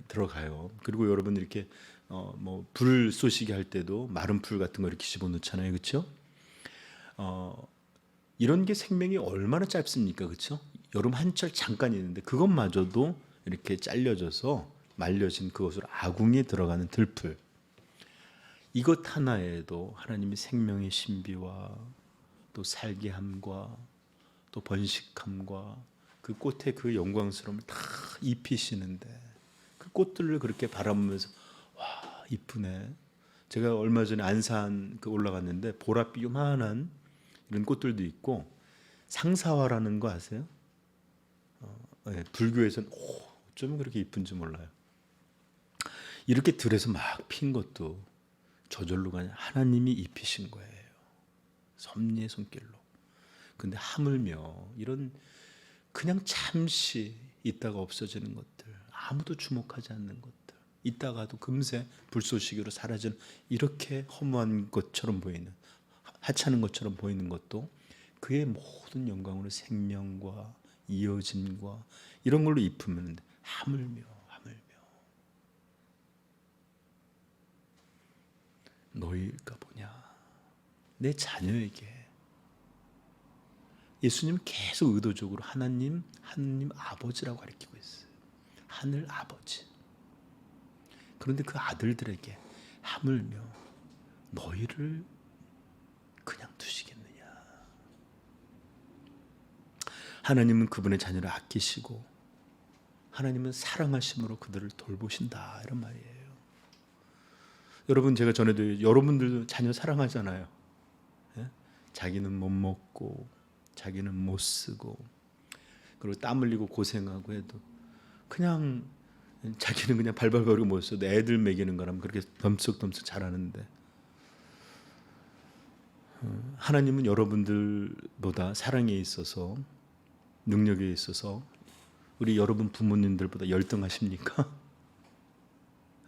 들어가요. 그리고 여러분 이렇게 뭐 불 쏘시게 할 때도 마른 풀 같은 거 이렇게 집어넣잖아요, 그렇죠? 이런 게 생명이 얼마나 짧습니까? 그렇죠? 여름 한철 잠깐 있는데 그것마저도 이렇게 잘려져서 말려진 그것으로 아궁이에 들어가는 들풀. 이것 하나에도 하나님의 생명의 신비와 또 살게함과 또 번식함과 그 꽃의 그 영광스러움을 다 입히시는데 그 꽃들을 그렇게 바라보면서 와 이쁘네. 제가 얼마 전에 안산 올라갔는데 보랏빛 요만한 이런 꽃들도 있고 상사화라는 거 아세요? 네, 불교에서는 어쩌면 그렇게 이쁜지 몰라요. 이렇게 들에서 막 핀 것도 저절로가 아니라 하나님이 입히신 거예요. 섭리의 손길로. 근데 하물며 이런 그냥 잠시 있다가 없어지는 것들, 아무도 주목하지 않는 것들, 있다가도 금세 불쏘시개로 사라지는 이렇게 허무한 것처럼 보이는, 하찮은 것처럼 보이는 것도 그의 모든 영광으로 생명과 이어짐과 이런 걸로 입으면 하물며 너희일까 보냐. 내 자녀에게 예수님 계속 의도적으로 하나님 아버지라고 가리키고 있어요. 하늘 아버지. 그런데 그 아들들에게 하물며 너희를 그냥 두시겠느냐. 하나님은 그분의 자녀를 아끼시고 하나님은 사랑하심으로 그들을 돌보신다 이런 말이에요. 여러분 제가 전에도 여러분들도 자녀 사랑하잖아요. 예? 자기는 못 먹고 자기는 못 쓰고 그리고 땀 흘리고 고생하고 해도 그냥 자기는 그냥 발발거리고 못 써도 애들 먹이는 거라면 그렇게 덤썩덤썩 잘하는데 하나님은 여러분들보다 사랑에 있어서 능력에 있어서 우리 여러분 부모님들보다 열등하십니까?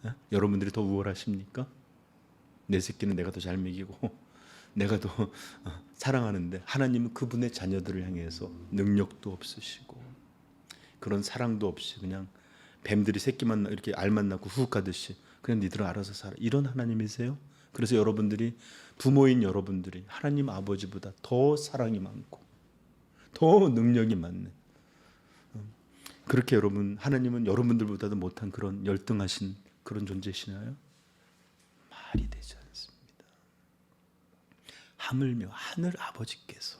예? 여러분들이 더 우월하십니까? 내 새끼는 내가 더 잘 먹이고 내가 더 사랑하는데 하나님은 그분의 자녀들을 향해서 능력도 없으시고 그런 사랑도 없이 그냥 뱀들이 새끼만 이렇게 알만 낳고 훅 하듯이 그냥 니들 알아서 살아 이런 하나님이세요? 그래서 여러분들이 부모인 여러분들이 하나님 아버지보다 더 사랑이 많고 더 능력이 많네. 그렇게 여러분 하나님은 여러분들보다도 못한 그런 열등하신 그런 존재시나요? 말이 되지 않습니다. 하물며 하늘 아버지께서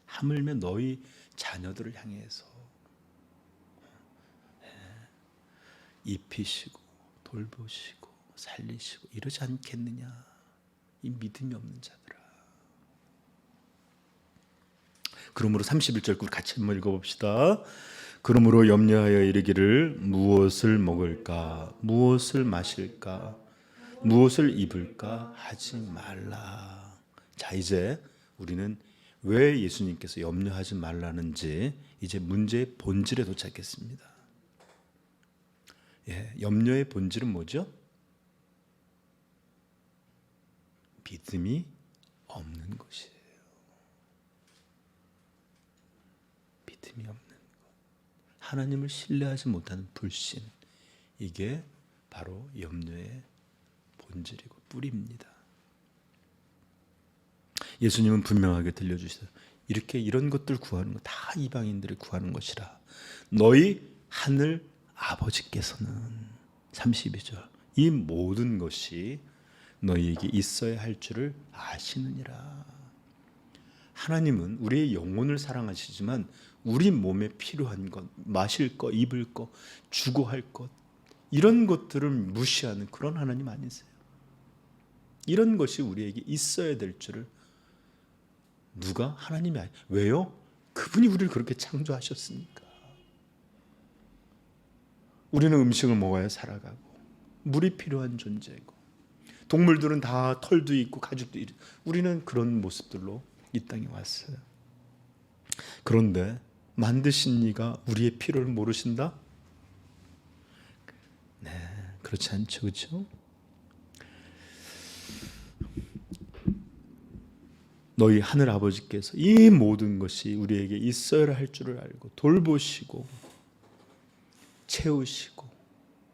하물며 너희 자녀들을 향해서 입히시고 돌보시고 살리시고 이러지 않겠느냐. 이 믿음이 없는 자들아. 그러므로 31절 같이 한번 읽어봅시다. 그러므로 염려하여 이르기를 무엇을 먹을까 무엇을 마실까 무엇을 입을까 하지 말라. 자 이제 우리는 왜 예수님께서 염려하지 말라는지 이제 문제의 본질에 도착했습니다. 예, 염려의 본질은 뭐죠? 믿음이 없는 것이에요. 믿음이 없는 것. 하나님을 신뢰하지 못하는 불신. 이게 바로 염려의 본질이고 뿌리입니다. 예수님은 분명하게 들려주셨어요. 이렇게 이런 것들 구하는 거 다 이방인들이 구하는 것이라. 너희 하늘 아버지께서는 32절 이 모든 것이 너희에게 있어야 할 줄을 아시느니라. 하나님은 우리의 영혼을 사랑하시지만 우리 몸에 필요한 것, 마실 것, 입을 것, 주고 할 것 이런 것들을 무시하는 그런 하나님 아니세요? 이런 것이 우리에게 있어야 될 줄을 누가? 하나님이 아니. 왜요? 그분이 우리를 그렇게 창조하셨으니까. 우리는 음식을 먹어야 살아가고 물이 필요한 존재고 동물들은 다 털도 있고 가죽도 있고 우리는 그런 모습들로 이 땅에 왔어요. 그런데 만드신 이가 우리의 필요를 모르신다? 네, 그렇지 않죠, 그렇죠? 너희 하늘 아버지께서 이 모든 것이 우리에게 있어야 할 줄을 알고 돌보시고 채우시고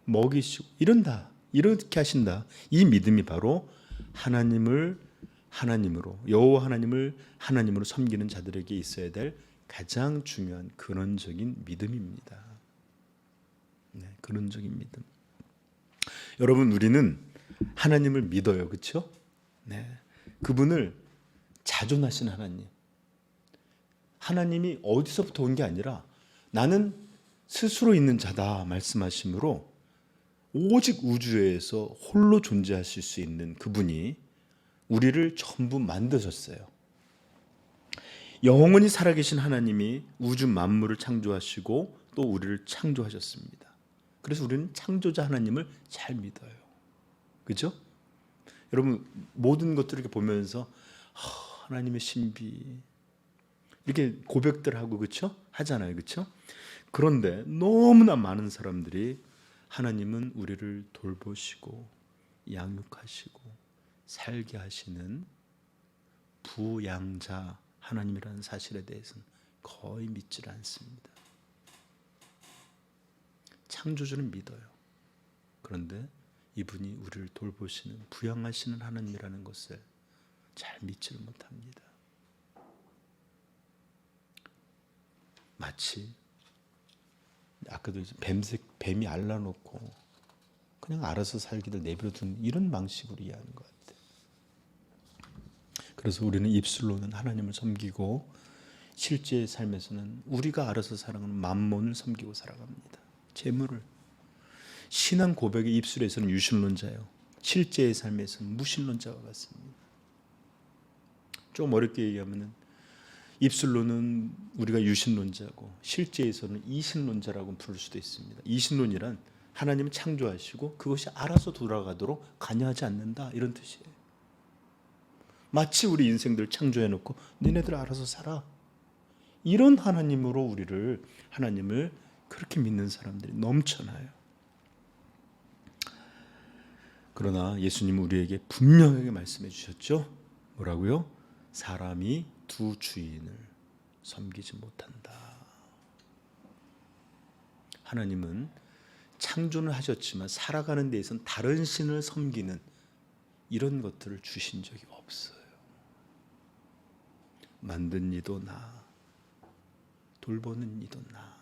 먹이시고 이런다. 이렇게 하신다. 이 믿음이 바로 하나님을 하나님으로, 여호와 하나님을 하나님으로 섬기는 자들에게 있어야 될 가장 중요한 근원적인 믿음입니다. 네, 근원적인 믿음. 여러분, 우리는 하나님을 믿어요, 그렇죠? 네, 그분을 자존하신 하나님. 하나님이 어디서부터 온 게 아니라 나는 스스로 있는 자다 말씀하시므로 오직 우주에서 홀로 존재하실 수 있는 그분이 우리를 전부 만드셨어요. 영원히 살아계신 하나님이 우주 만물을 창조하시고 또 우리를 창조하셨습니다. 그래서 우리는 창조자 하나님을 잘 믿어요. 그죠? 여러분, 모든 것들을 이렇게 보면서 하나님의 신비 이렇게 고백들 하고, 그렇죠? 하잖아요, 그렇죠? 그런데 너무나 많은 사람들이 하나님은 우리를 돌보시고 양육하시고 살게 하시는 부양자 하나님이라는 사실에 대해서는 거의 믿질 않습니다. 창조주는 믿어요. 그런데 이분이 우리를 돌보시는 부양하시는 하나님이라는 것을 잘 믿지를 못합니다. 마치 아까도 뱀이 알라놓고 그냥 알아서 살기를 내버려둔 이런 방식으로 이해하는 것 같아요. 그래서 우리는 입술로는 하나님을 섬기고 실제의 삶에서는 우리가 알아서 살아가는 만몬을 섬기고 살아갑니다. 재물을. 신앙 고백의 입술에서는 유신론자예요. 실제의 삶에서는 무신론자와 같습니다. 좀 어렵게 얘기하면 입술로는 우리가 유신론자고 실제에서는 이신론자라고 부를 수도 있습니다. 이신론이란 하나님은 창조하시고 그것이 알아서 돌아가도록 관여하지 않는다, 이런 뜻이에요. 마치 우리 인생들 창조해놓고 너네들 알아서 살아, 이런 하나님으로 하나님을 그렇게 믿는 사람들이 넘쳐나요. 그러나 예수님은 우리에게 분명하게 말씀해 주셨죠. 뭐라고요? 사람이 두 주인을 섬기지 못한다. 하나님은 창조는 하셨지만 살아가는 데에선 다른 신을 섬기는 이런 것들을 주신 적이 없어요. 만든 이도 나, 돌보는 이도 나,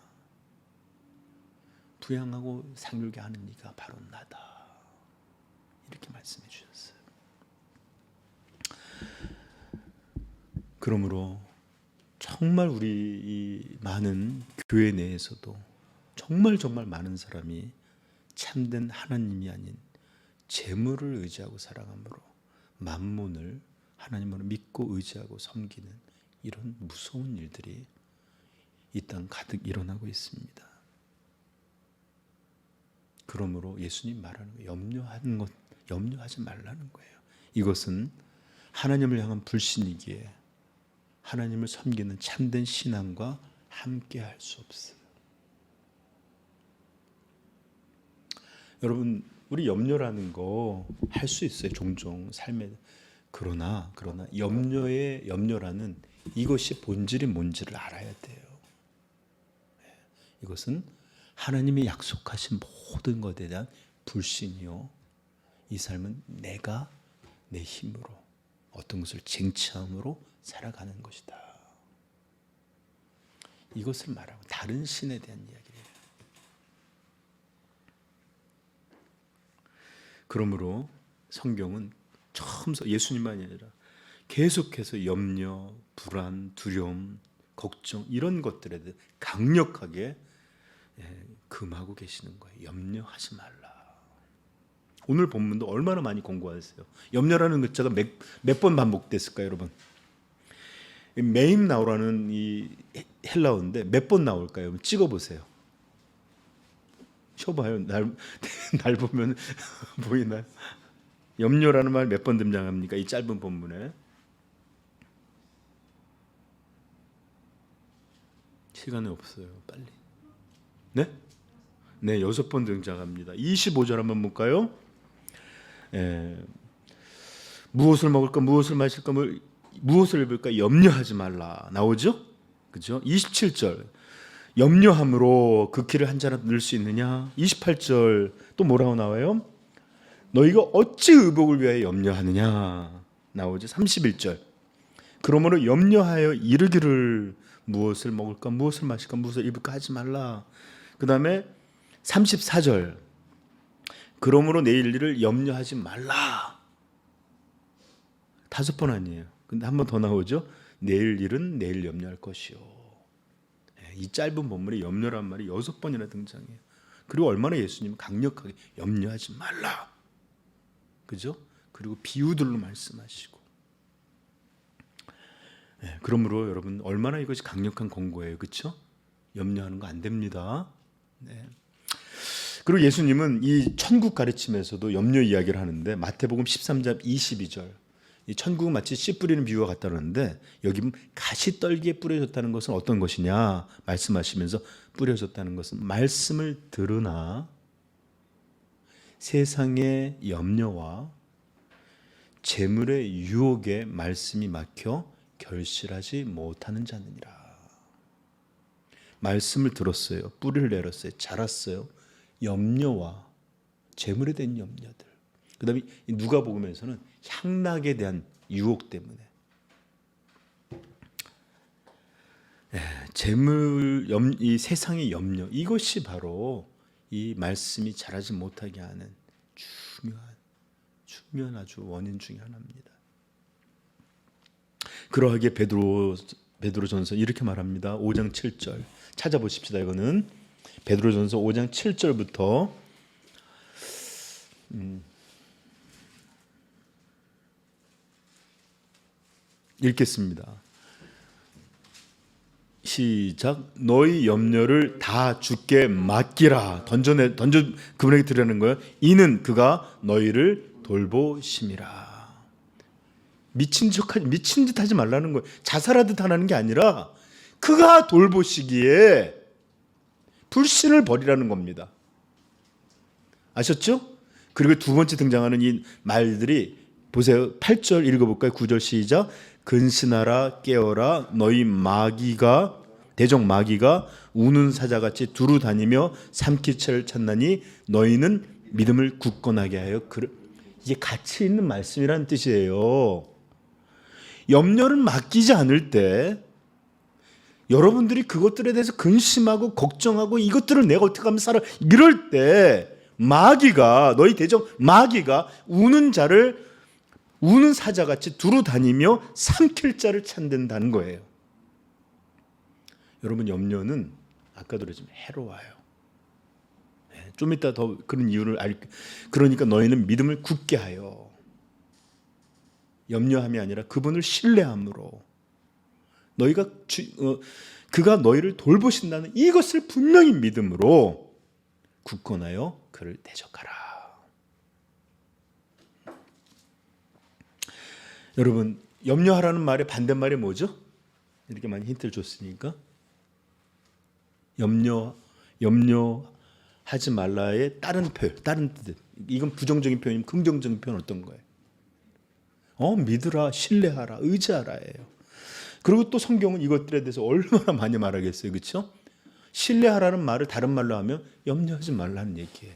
부양하고 상ül게 하는 이가 바로 나다, 이렇게 말씀해 주셨어요. 그러므로 정말 우리 이 많은 교회 내에서도 정말 많은 사람이 참된 하나님이 아닌 재물을 의지하고 살아가므로 만몬을 하나님으로 믿고 의지하고 섬기는 이런 무서운 일들이 이 땅 가득 일어나고 있습니다. 그러므로 예수님 말하는 거, 염려하지 말라는 거예요. 이것은 하나님을 향한 불신이기에 하나님을 섬기는 참된 신앙과 함께 할 수 없어요. 여러분, 우리 염려라는 거 할 수 있어요. 종종 삶에. 그러나 염려라는 이것이 본질이 뭔지를 알아야 돼요. 이것은 하나님이 약속하신 모든 것에 대한 불신이요, 이 삶은 내가 내 힘으로 어떤 것을 쟁취함으로 살아가는 것이다, 이것을 말하고 다른 신에 대한 이야기예요. 그러므로 성경은 처음부터 예수님만이 아니라 계속해서 염려, 불안, 두려움, 걱정 이런 것들에 대해 강력하게 금하고 계시는 거예요. 염려하지 말라. 오늘 본문도 얼마나 많이 공부하세요. 염려라는 글자가 몇 번 반복됐을까요, 여러분? 매임 나오라는 이 헬라어인데 몇 번 나올까요? 찍어보세요. 쳐봐요. 날 보면 보이나요? 염려라는 말 몇 번 등장합니까? 이 짧은 본문에. 시간이 없어요. 빨리. 네? 네, 6번 등장합니다. 25절 한번 볼까요? 무엇을 먹을까, 무엇을 마실까, 무엇을 입을까 염려하지 말라 나오죠? 그죠? 27절 염려함으로 그 길을 한 자나 늘 수 있느냐? 28절 또 뭐라고 나와요? 너희가 어찌 의복을 위하여 염려하느냐? 나오죠. 31절. 그러므로 염려하여 이르기를 무엇을 먹을까 무엇을 마실까 무엇을 입을까 하지 말라. 그 다음에 34절. 그러므로 내일 일을 염려하지 말라. 5번 아니에요. 근데 한 번 더 나오죠. 내일 일은 내일 염려할 것이요. 이 짧은 본문에 염려란 말이 6번이나 등장해요. 그리고 얼마나 예수님은 강력하게 염려하지 말라. 그죠? 그리고 비유들로 말씀하시고. 그러므로 여러분 얼마나 이것이 강력한 권고예요. 그렇죠? 염려하는 거 안 됩니다. 네. 그리고 예수님은 이 천국 가르침에서도 염려 이야기를 하는데 마태복음 13장 22절 이 천국은 마치 씨 뿌리는 비유와 같다는데 여기 가시떨기에 뿌려졌다는 것은 어떤 것이냐 말씀하시면서 뿌려졌다는 것은 말씀을 들으나 세상의 염려와 재물의 유혹에 말씀이 막혀 결실하지 못하는 자느니라. 말씀을 들었어요. 뿌리를 내렸어요. 자랐어요. 염려와 재물에 대한 염려들. 그 다음에 누가복음에서는 향락에 대한 유혹 때문에 재물, 이 세상의 염려 이것이 바로 이 말씀이 자라지 못하게 하는 중요한 아주 원인 중에 하나입니다. 그러하기에 베드로전서 이렇게 말합니다. 5장 7절 찾아보십시다. 이거는 베드로전서 5장 7절부터 읽겠습니다. 시작. 너희 염려를 다 주께 맡기라. 그분에게 드리는 거예요. 이는 그가 너희를 돌보심이라. 미친 듯 하지 말라는 거예요. 자살하듯 하는 게 아니라 그가 돌보시기에 불신을 버리라는 겁니다. 아셨죠? 그리고 두 번째 등장하는 이 말들이 보세요. 8절 읽어볼까요? 9절 시작. 근신하라 깨어라 너희 대적 마귀가 우는 사자같이 두루 다니며 삼키체를 찾나니 너희는 믿음을 굳건하게 하여 이게 가치 있는 말씀이라는 뜻이에요. 염려를 맡기지 않을 때 여러분들이 그것들에 대해서 근심하고 걱정하고 이것들을 내가 어떻게 하면 살아 이럴 때 너희 대적 마귀가 우는 사자같이 두루 다니며 삼킬 자를 찾는다는 거예요. 여러분 염려는 아까도 그랬지만 해로워요. 좀 이따 더 그런 이유를 그러니까 너희는 믿음을 굳게 하여 염려함이 아니라 그분을 신뢰함으로 그가 너희를 돌보신다는 이것을 분명히 믿음으로 굳건하여 그를 대적하라. 여러분 염려하라는 말의 반대말이 뭐죠? 이렇게 많이 힌트를 줬으니까 염려하지 말라의 다른 뜻. 이건 부정적인 표현이면 긍정적인 표현 어떤 거예요? 믿으라, 신뢰하라, 의지하라예요. 그리고 또 성경은 이것들에 대해서 얼마나 많이 말하겠어요, 그렇죠? 신뢰하라는 말을 다른 말로 하면 염려하지 말라는 얘기예요.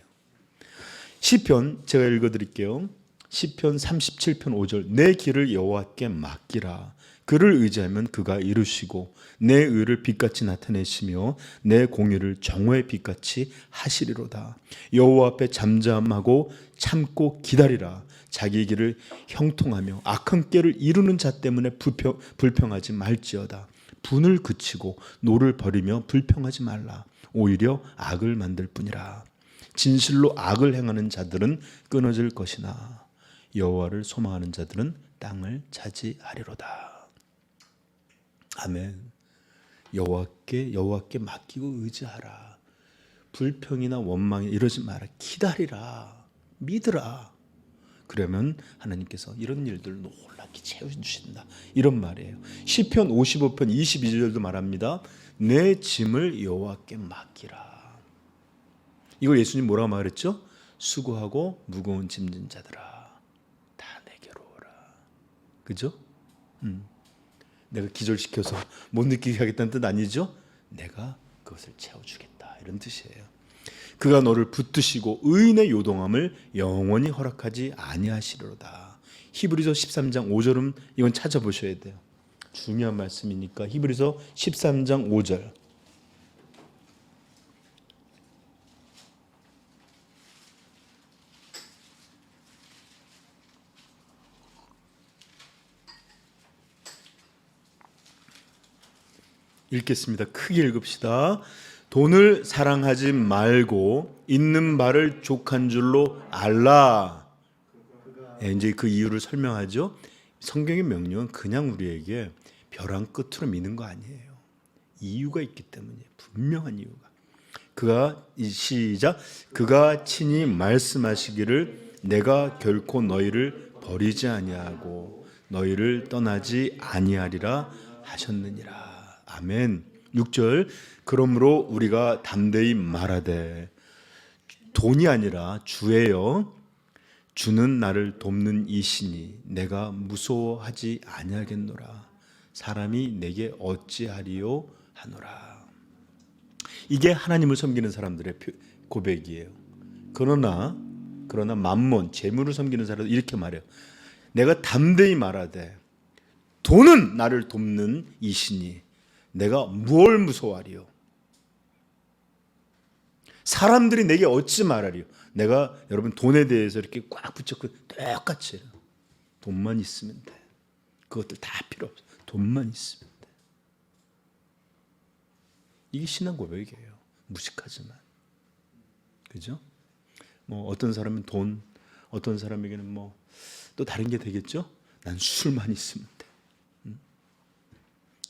시편 제가 읽어드릴게요. 시편 37편 5절 내 길을 여호와께 맡기라. 그를 의지하면 그가 이루시고 내 의를 빛같이 나타내시며 내 공의를 정오의 빛같이 하시리로다. 여호와 앞에 잠잠하고 참고 기다리라. 자기 길을 형통하며 악한 꾀를 이루는 자 때문에 불평하지 말지어다. 분을 그치고 노를 버리며 불평하지 말라. 오히려 악을 만들 뿐이라. 진실로 악을 행하는 자들은 끊어질 것이나 여호와를 소망하는 자들은 땅을 차지하리로다. 아멘. 여호와께 맡기고 의지하라. 불평이나 원망이 이러지 마라. 기다리라. 믿으라. 그러면 하나님께서 이런 일들을 놀랍게 채워주신다. 이런 말이에요. 시편 55편 22절도 말합니다. 내 짐을 여호와께 맡기라. 이걸 예수님 뭐라고 말했죠? 수고하고 무거운 짐진 자들아 다 내게로 오라. 그죠? 내가 기절시켜서 못 느끼게 하겠다는 뜻 아니죠? 내가 그것을 채워주겠다 이런 뜻이에요. 그가 너를 붙드시고 의인의 요동함을 영원히 허락하지 아니하시리로다. 히브리서 13장 5절은 이건 찾아보셔야 돼요. 중요한 말씀이니까 히브리서 13장 5절. 읽겠습니다. 크게 읽읍시다. 돈을 사랑하지 말고 있는 바를 족한 줄로 알라. 이제 그 이유를 설명하죠. 성경의 명령은 그냥 우리에게 벼랑 끝으로 미는 거 아니에요. 이유가 있기 때문이에요. 분명한 이유가. 시작. 그가 친히 말씀하시기를 내가 결코 너희를 버리지 아니하고 너희를 떠나지 아니하리라 하셨느니라. 아멘. 6절. 그러므로 우리가 담대히 말하되 돈이 아니라 주예요. 주는 나를 돕는 이시니 내가 무서워하지 아니하겠노라. 사람이 내게 어찌하리요 하노라. 이게 하나님을 섬기는 사람들의 고백이에요. 그러나 만몬 재물을 섬기는 사람들 이렇게 말해요. 내가 담대히 말하되 돈은 나를 돕는 이시니 내가 뭘 무서워하리요? 사람들이 내게 어찌 말하리요? 내가 여러분 돈에 대해서 이렇게 꽉 붙였고 똑같이 돈만 있으면 돼. 그것들 다 필요 없어. 돈만 있으면 돼. 이게 신앙 고백이에요. 무식하지만. 그죠? 뭐 어떤 사람은 돈, 어떤 사람에게는 뭐 또 다른 게 되겠죠? 난 술만 있으면 돼.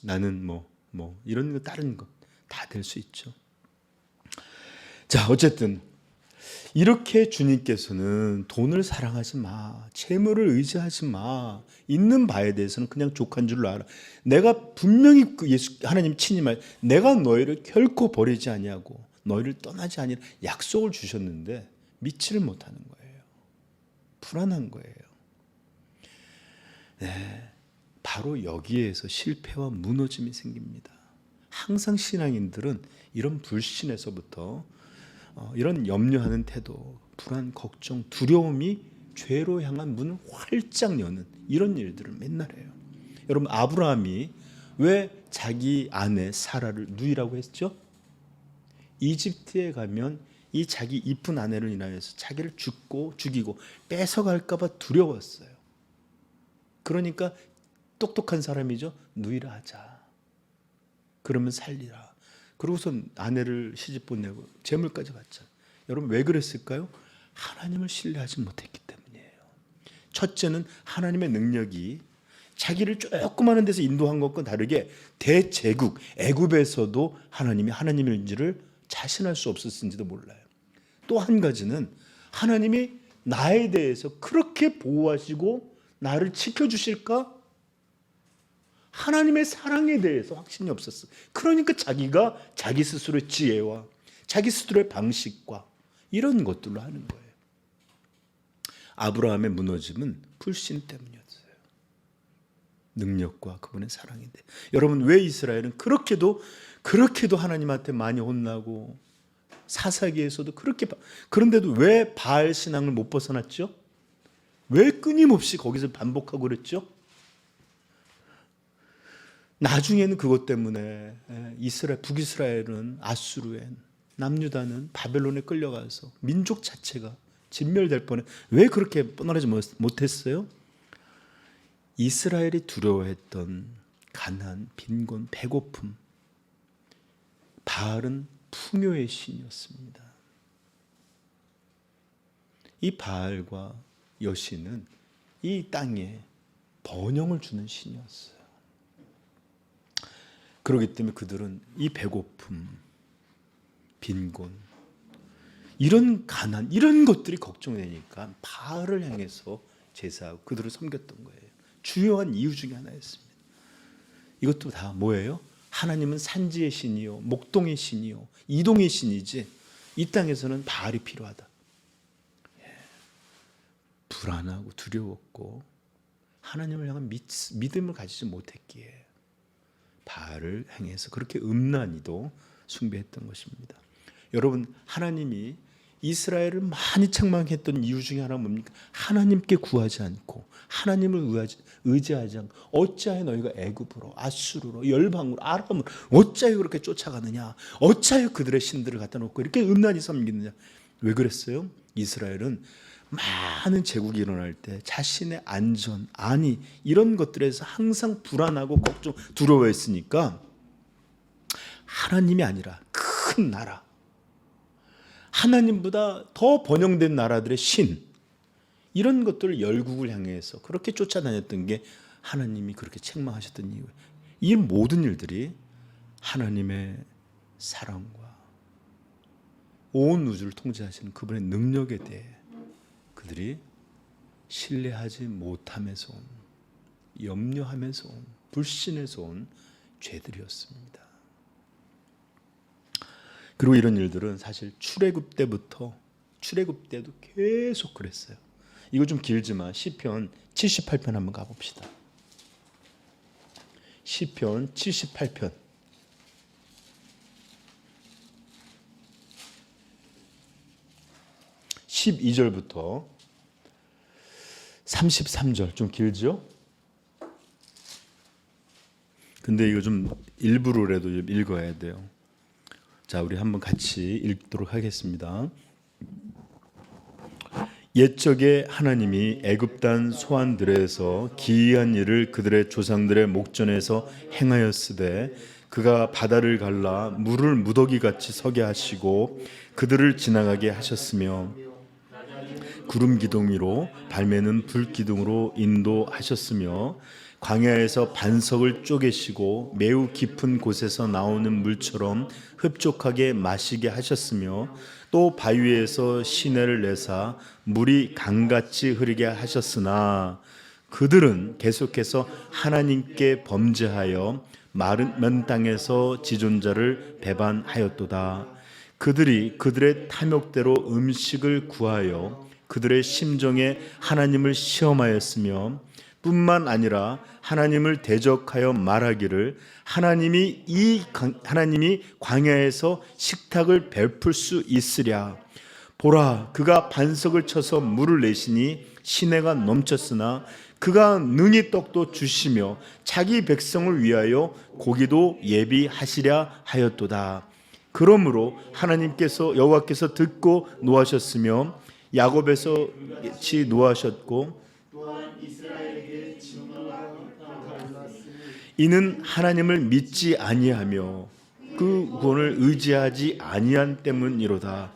나는 뭐 이런 거 다른 거 다 될 수 있죠. 자, 어쨌든 이렇게 주님께서는 돈을 사랑하지 마, 재물을 의지하지 마, 있는 바에 대해서는 그냥 족한 줄로 알아. 내가 분명히 하나님 친히 말, 내가 너희를 결코 버리지 아니하고 너희를 떠나지 아니라 약속을 주셨는데 믿지를 못하는 거예요. 불안한 거예요. 네, 바로 여기에서 실패와 무너짐이 생깁니다. 항상 신앙인들은 이런 불신에서부터 이런 염려하는 태도, 불안, 걱정, 두려움이 죄로 향한 문을 활짝 여는 이런 일들을 맨날 해요. 여러분, 아브라함이 왜 자기 아내 사라를 누이라고 했죠? 이집트에 가면 이 자기 이쁜 아내를 인하여서 자기를 죽이고 뺏어갈까 봐 두려웠어요. 그러니까 똑똑한 사람이죠. 누이라 하자. 그러면 살리라. 그러고선 아내를 시집 보내고 재물까지 갖자. 여러분 왜 그랬을까요? 하나님을 신뢰하지 못했기 때문이에요. 첫째는 하나님의 능력이 자기를 조그마한 데서 인도한 것과 다르게 대제국 애굽에서도 하나님이 하나님인지를 자신할 수 없었는지도 몰라요. 또 한 가지는 하나님이 나에 대해서 그렇게 보호하시고 나를 지켜주실까? 하나님의 사랑에 대해서 확신이 없었어요. 그러니까 자기가 자기 스스로의 지혜와 자기 스스로의 방식과 이런 것들로 하는 거예요. 아브라함의 무너짐은 불신 때문이었어요. 능력과 그분의 사랑인데, 여러분 왜 이스라엘은 그렇게도 하나님한테 많이 혼나고 사사기에서도 그런데도 왜 바알 신앙을 못 벗어났죠? 왜 끊임없이 거기서 반복하고 그랬죠? 나중에는 그것 때문에 북이스라엘은 아수르에, 남유다는 바벨론에 끌려가서 민족 자체가 진멸될 뻔해. 왜 그렇게 떠나지 못했어요? 이스라엘이 두려워했던 가난, 빈곤, 배고픔. 바알은 풍요의 신이었습니다. 이 바알과 여신은 이 땅에 번영을 주는 신이었어요. 그렇기 때문에 그들은 이 배고픔, 빈곤, 이런 가난, 이런 것들이 걱정되니까 바알을 향해서 제사하고 그들을 섬겼던 거예요. 주요한 이유 중에 하나였습니다. 이것도 다 뭐예요? 하나님은 산지의 신이요, 목동의 신이요, 이동의 신이지 이 땅에서는 바알이 필요하다. 불안하고 두려웠고 하나님을 향한 믿음을 가지지 못했기에 바알을 향해서 그렇게 음란히도 숭배했던 것입니다. 여러분, 하나님이 이스라엘을 많이 책망했던 이유 중에 하나는 뭡니까? 하나님께 구하지 않고 하나님을 의지하지 않고 어찌하여 너희가 애굽으로 아수르로 열방으로 아람으로 어찌하여 그렇게 쫓아가느냐, 어찌하여 그들의 신들을 갖다 놓고 이렇게 음란히 섬기느냐. 왜 그랬어요? 이스라엘은 많은 제국이 일어날 때 자신의 안전, 안위 이런 것들에서 항상 불안하고 걱정, 두려워했으니까 하나님이 아니라 큰 나라, 하나님보다 더 번영된 나라들의 신, 이런 것들을 열국을 향해서 그렇게 쫓아다녔던 게 하나님이 그렇게 책망하셨던 이유예요. 이 모든 일들이 하나님의 사랑과 온 우주를 통제하시는 그분의 능력에 대해 그들이 신뢰하지 못함에서 온, 염려하면서 온, 불신에서 온 죄들이었습니다. 그리고 이런 일들은 사실 출애굽 때도 계속 그랬어요. 이거 좀 길지만 시편 78편 한번 가봅시다. 시편 78편 12절부터 33절 좀 길죠? 근데 이거 좀 일부러라도 좀 읽어야 돼요. 자, 우리 한번 같이 읽도록 하겠습니다. 옛적에 하나님이 애굽 땅 소환들에서 기이한 일을 그들의 조상들의 목전에서 행하였으되 그가 바다를 갈라 물을 무더기같이 서게 하시고 그들을 지나가게 하셨으며 구름 기둥 위로 발매는 불 기둥으로 인도하셨으며 광야에서 반석을 쪼개시고 매우 깊은 곳에서 나오는 물처럼 흡족하게 마시게 하셨으며 또 바위에서 시내를 내사 물이 강같이 흐르게 하셨으나 그들은 계속해서 하나님께 범죄하여 마른 땅에서 지존자를 배반하였도다. 그들이 그들의 탐욕대로 음식을 구하여 그들의 심정에 하나님을 시험하였으며 뿐만 아니라 하나님을 대적하여 말하기를 하나님이 광야에서 식탁을 베풀 수 있으랴. 보라, 그가 반석을 쳐서 물을 내시니 시내가 넘쳤으나 그가 능히 떡도 주시며 자기 백성을 위하여 고기도 예비하시랴 하였도다. 그러므로 여호와께서 듣고 노하셨으며 야곱에서 치 노하셨고 이는 하나님을 믿지 아니하며 그 구원을 의지하지 아니한 때문이로다.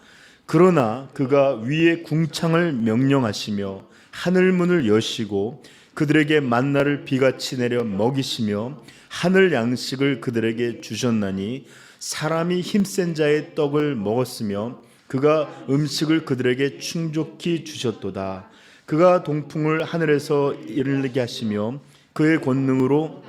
그러나 그가 위에 궁창을 명령하시며 하늘 문을 여시고 그들에게 만나를 비같이 내려 먹이시며 하늘 양식을 그들에게 주셨나니 사람이 힘센 자의 떡을 먹었으며 그가 음식을 그들에게 충족히 주셨도다. 그가 동풍을 하늘에서 일으게 하시며 그의 권능으로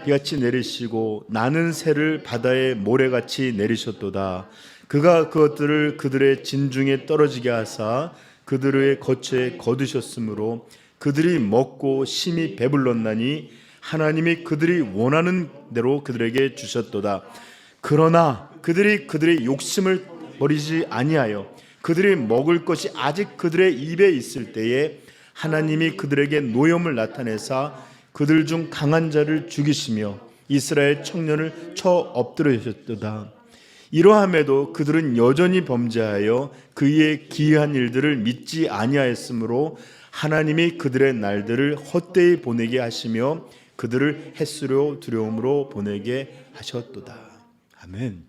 비같이 내리시고 나는 새를 바다에 모래같이 내리셨도다. 그가 그것들을 그들의 진중에 떨어지게 하사 그들의 거처에 거두셨으므로 그들이 먹고 심히 배불렀나니 하나님이 그들이 원하는 대로 그들에게 주셨도다. 그러나 그들이 그들의 욕심을 버리지 아니하여 그들이 먹을 것이 아직 그들의 입에 있을 때에 하나님이 그들에게 노염을 나타내사 그들 중 강한 자를 죽이시며 이스라엘 청년을 쳐 엎드리셨도다. 이러함에도 그들은 여전히 범죄하여 그의 기이한 일들을 믿지 아니하였으므로 하나님이 그들의 날들을 헛되이 보내게 하시며 그들을 햇수로 두려움으로 보내게 하셨도다. 아멘.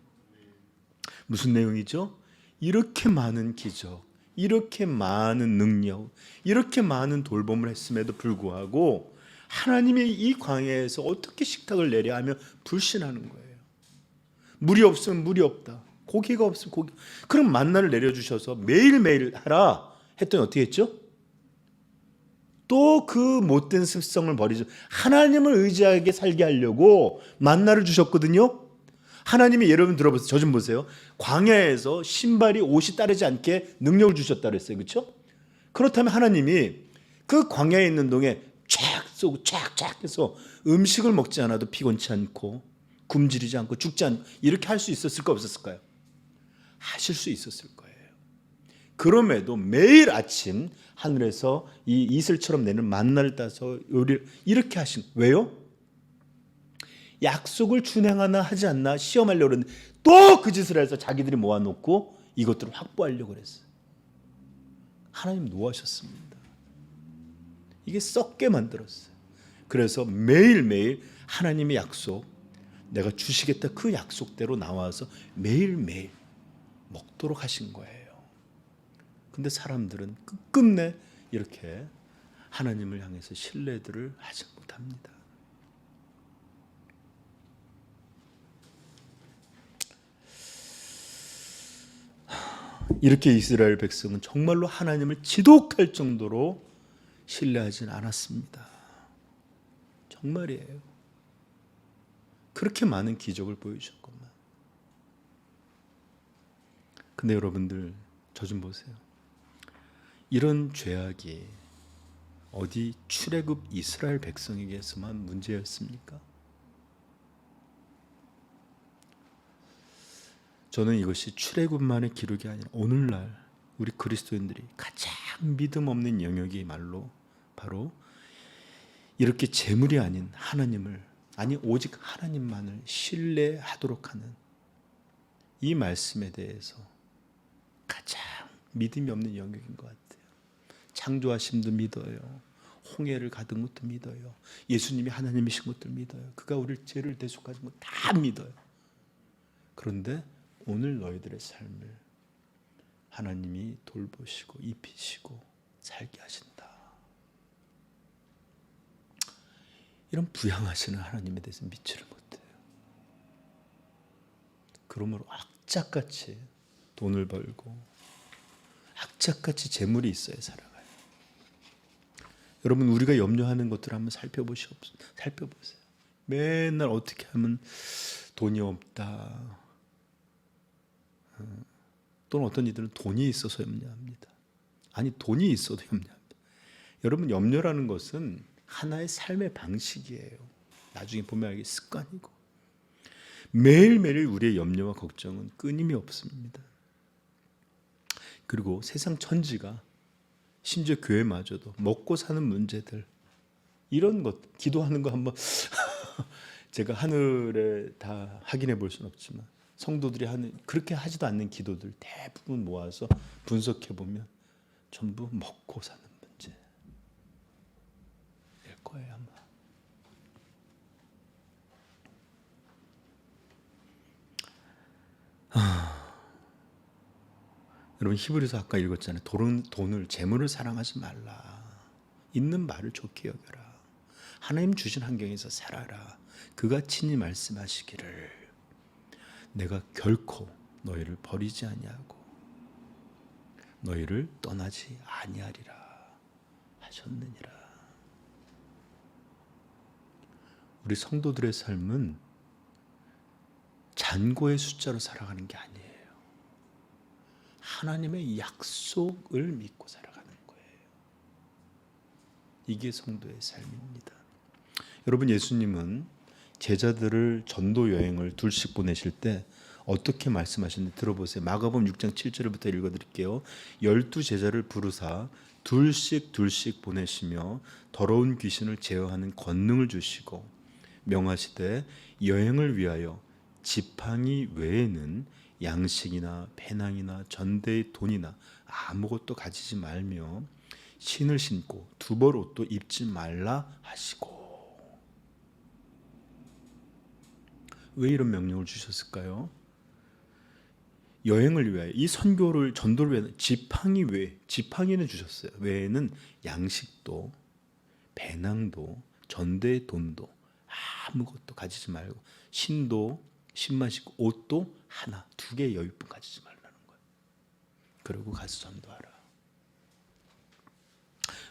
무슨 내용이죠? 이렇게 많은 기적, 이렇게 많은 능력, 이렇게 많은 돌봄을 했음에도 불구하고 하나님이 이 광야에서 어떻게 식탁을 내려 하며 불신하는 거예요. 물이 없으면 물이 없다. 고기가 없으면 고기. 그럼 만나를 내려주셔서 매일매일 하라 했더니 어떻게 했죠? 또 그 못된 습성을 버리죠. 하나님을 의지하게 살게 하려고 만나를 주셨거든요. 하나님이 여러분 들어보세요. 저 좀 보세요. 광야에서 신발이 옷이 따르지 않게 능력을 주셨다 그랬어요. 그렇죠? 그렇다면 하나님이 그 광야에 있는 동에 쫙 쏘고 쫙 해서 음식을 먹지 않아도 피곤치 않고 굶주리지 않고 죽지 않고 이렇게 할 수 있었을까 없었을까요? 하실 수 있었을 거예요. 그럼에도 매일 아침 하늘에서 이 이슬처럼 내는 만나를 따서 요리를 이렇게 하신 왜요? 약속을 준행하나 하지 않나 시험하려고 했는데 또 그 짓을 해서 자기들이 모아놓고 이것들을 확보하려고 그랬어요. 하나님 노하셨습니다. 이게 썩게 만들었어요. 그래서 매일매일 하나님의 약속, 내가 주시겠다 그 약속대로 나와서 매일매일 먹도록 하신 거예요. 근데 사람들은 끝끝내 이렇게 하나님을 향해서 신뢰들을 하지 못합니다. 이렇게 이스라엘 백성은 정말로 하나님을 지독할 정도로 신뢰하진 않았습니다. 정말이에요. 그렇게 많은 기적을 보여주셨구만. 근데 여러분들 저 좀 보세요. 이런 죄악이 어디 출애굽 이스라엘 백성에게서만 문제였습니까? 저는 이것이 출애굽만의 기록이 아니라 오늘날 우리 그리스도인들이 가장 믿음 없는 영역이 말로 바로 이렇게 재물이 아닌 하나님을 아니 오직 하나님만을 신뢰하도록 하는 이 말씀에 대해서 가장 믿음이 없는 영역인 것 같아요. 창조하심도 믿어요. 홍해를 가둔 것도 믿어요. 예수님이 하나님이신 것도 믿어요. 그가 우리를 죄를 대속하신 것 다 믿어요. 그런데 오늘 너희들의 삶을 하나님이 돌보시고 입히시고 살게 하신다. 이런 부양하시는 하나님에 대해서 믿지를 못해요. 그러므로 악착같이 돈을 벌고 악착같이 재물이 있어야 살아가요. 여러분 우리가 염려하는 것들을 한번 살펴보세요. 맨날 어떻게 하면 돈이 없다. 또는 어떤 이들은 돈이 있어서 염려합니다. 아니 돈이 있어도 염려합니다. 여러분 염려라는 것은 하나의 삶의 방식이에요. 나중에 보면 이게 습관이고 매일매일 우리의 염려와 걱정은 끊임이 없습니다. 그리고 세상 천지가 심지어 교회마저도 먹고 사는 문제들 이런 것 기도하는 거 한번 제가 하늘에 다 확인해 볼 수는 없지만 성도들이 하는 그렇게 하지도 않는 기도들 대부분 모아서 분석해 보면 전부 먹고 사는 문제일 거예요 아마. 여러분 히브리서 아까 읽었잖아요. 돈을 재물을 사랑하지 말라. 있는 말을 좋게 여겨라. 하나님 주신 환경에서 살아라. 그가 친히 말씀하시기를 내가 결코 너희를 버리지 아니하고 너희를 떠나지 아니하리라 하셨느니라. 우리 성도들의 삶은 잔고의 숫자로 살아가는 게 아니에요. 하나님의 약속을 믿고 살아가는 거예요. 이게 성도의 삶입니다. 여러분 예수님은 제자들을 전도 여행을 둘씩 보내실 때 어떻게 말씀하셨는지 들어보세요. 마가복음 6장 7절부터 읽어드릴게요. 12제자를 부르사 둘씩 보내시며 더러운 귀신을 제어하는 권능을 주시고 명하시되 여행을 위하여 지팡이 외에는 양식이나 배낭이나 전대의 돈이나 아무것도 가지지 말며 신을 신고 두 벌 옷도 입지 말라 하시고. 왜 이런 명령을 주셨을까요? 여행을 위하여 이 선교를 전도를 위해 지팡이 외에 지팡이는 주셨어요. 외에는 양식도 배낭도 전대의 돈도 아무것도 가지지 말고 신도 신마시고 옷도 하나 두 개의 여유뿐 가지지 말라는 거예요. 그리고 가서 전도하라.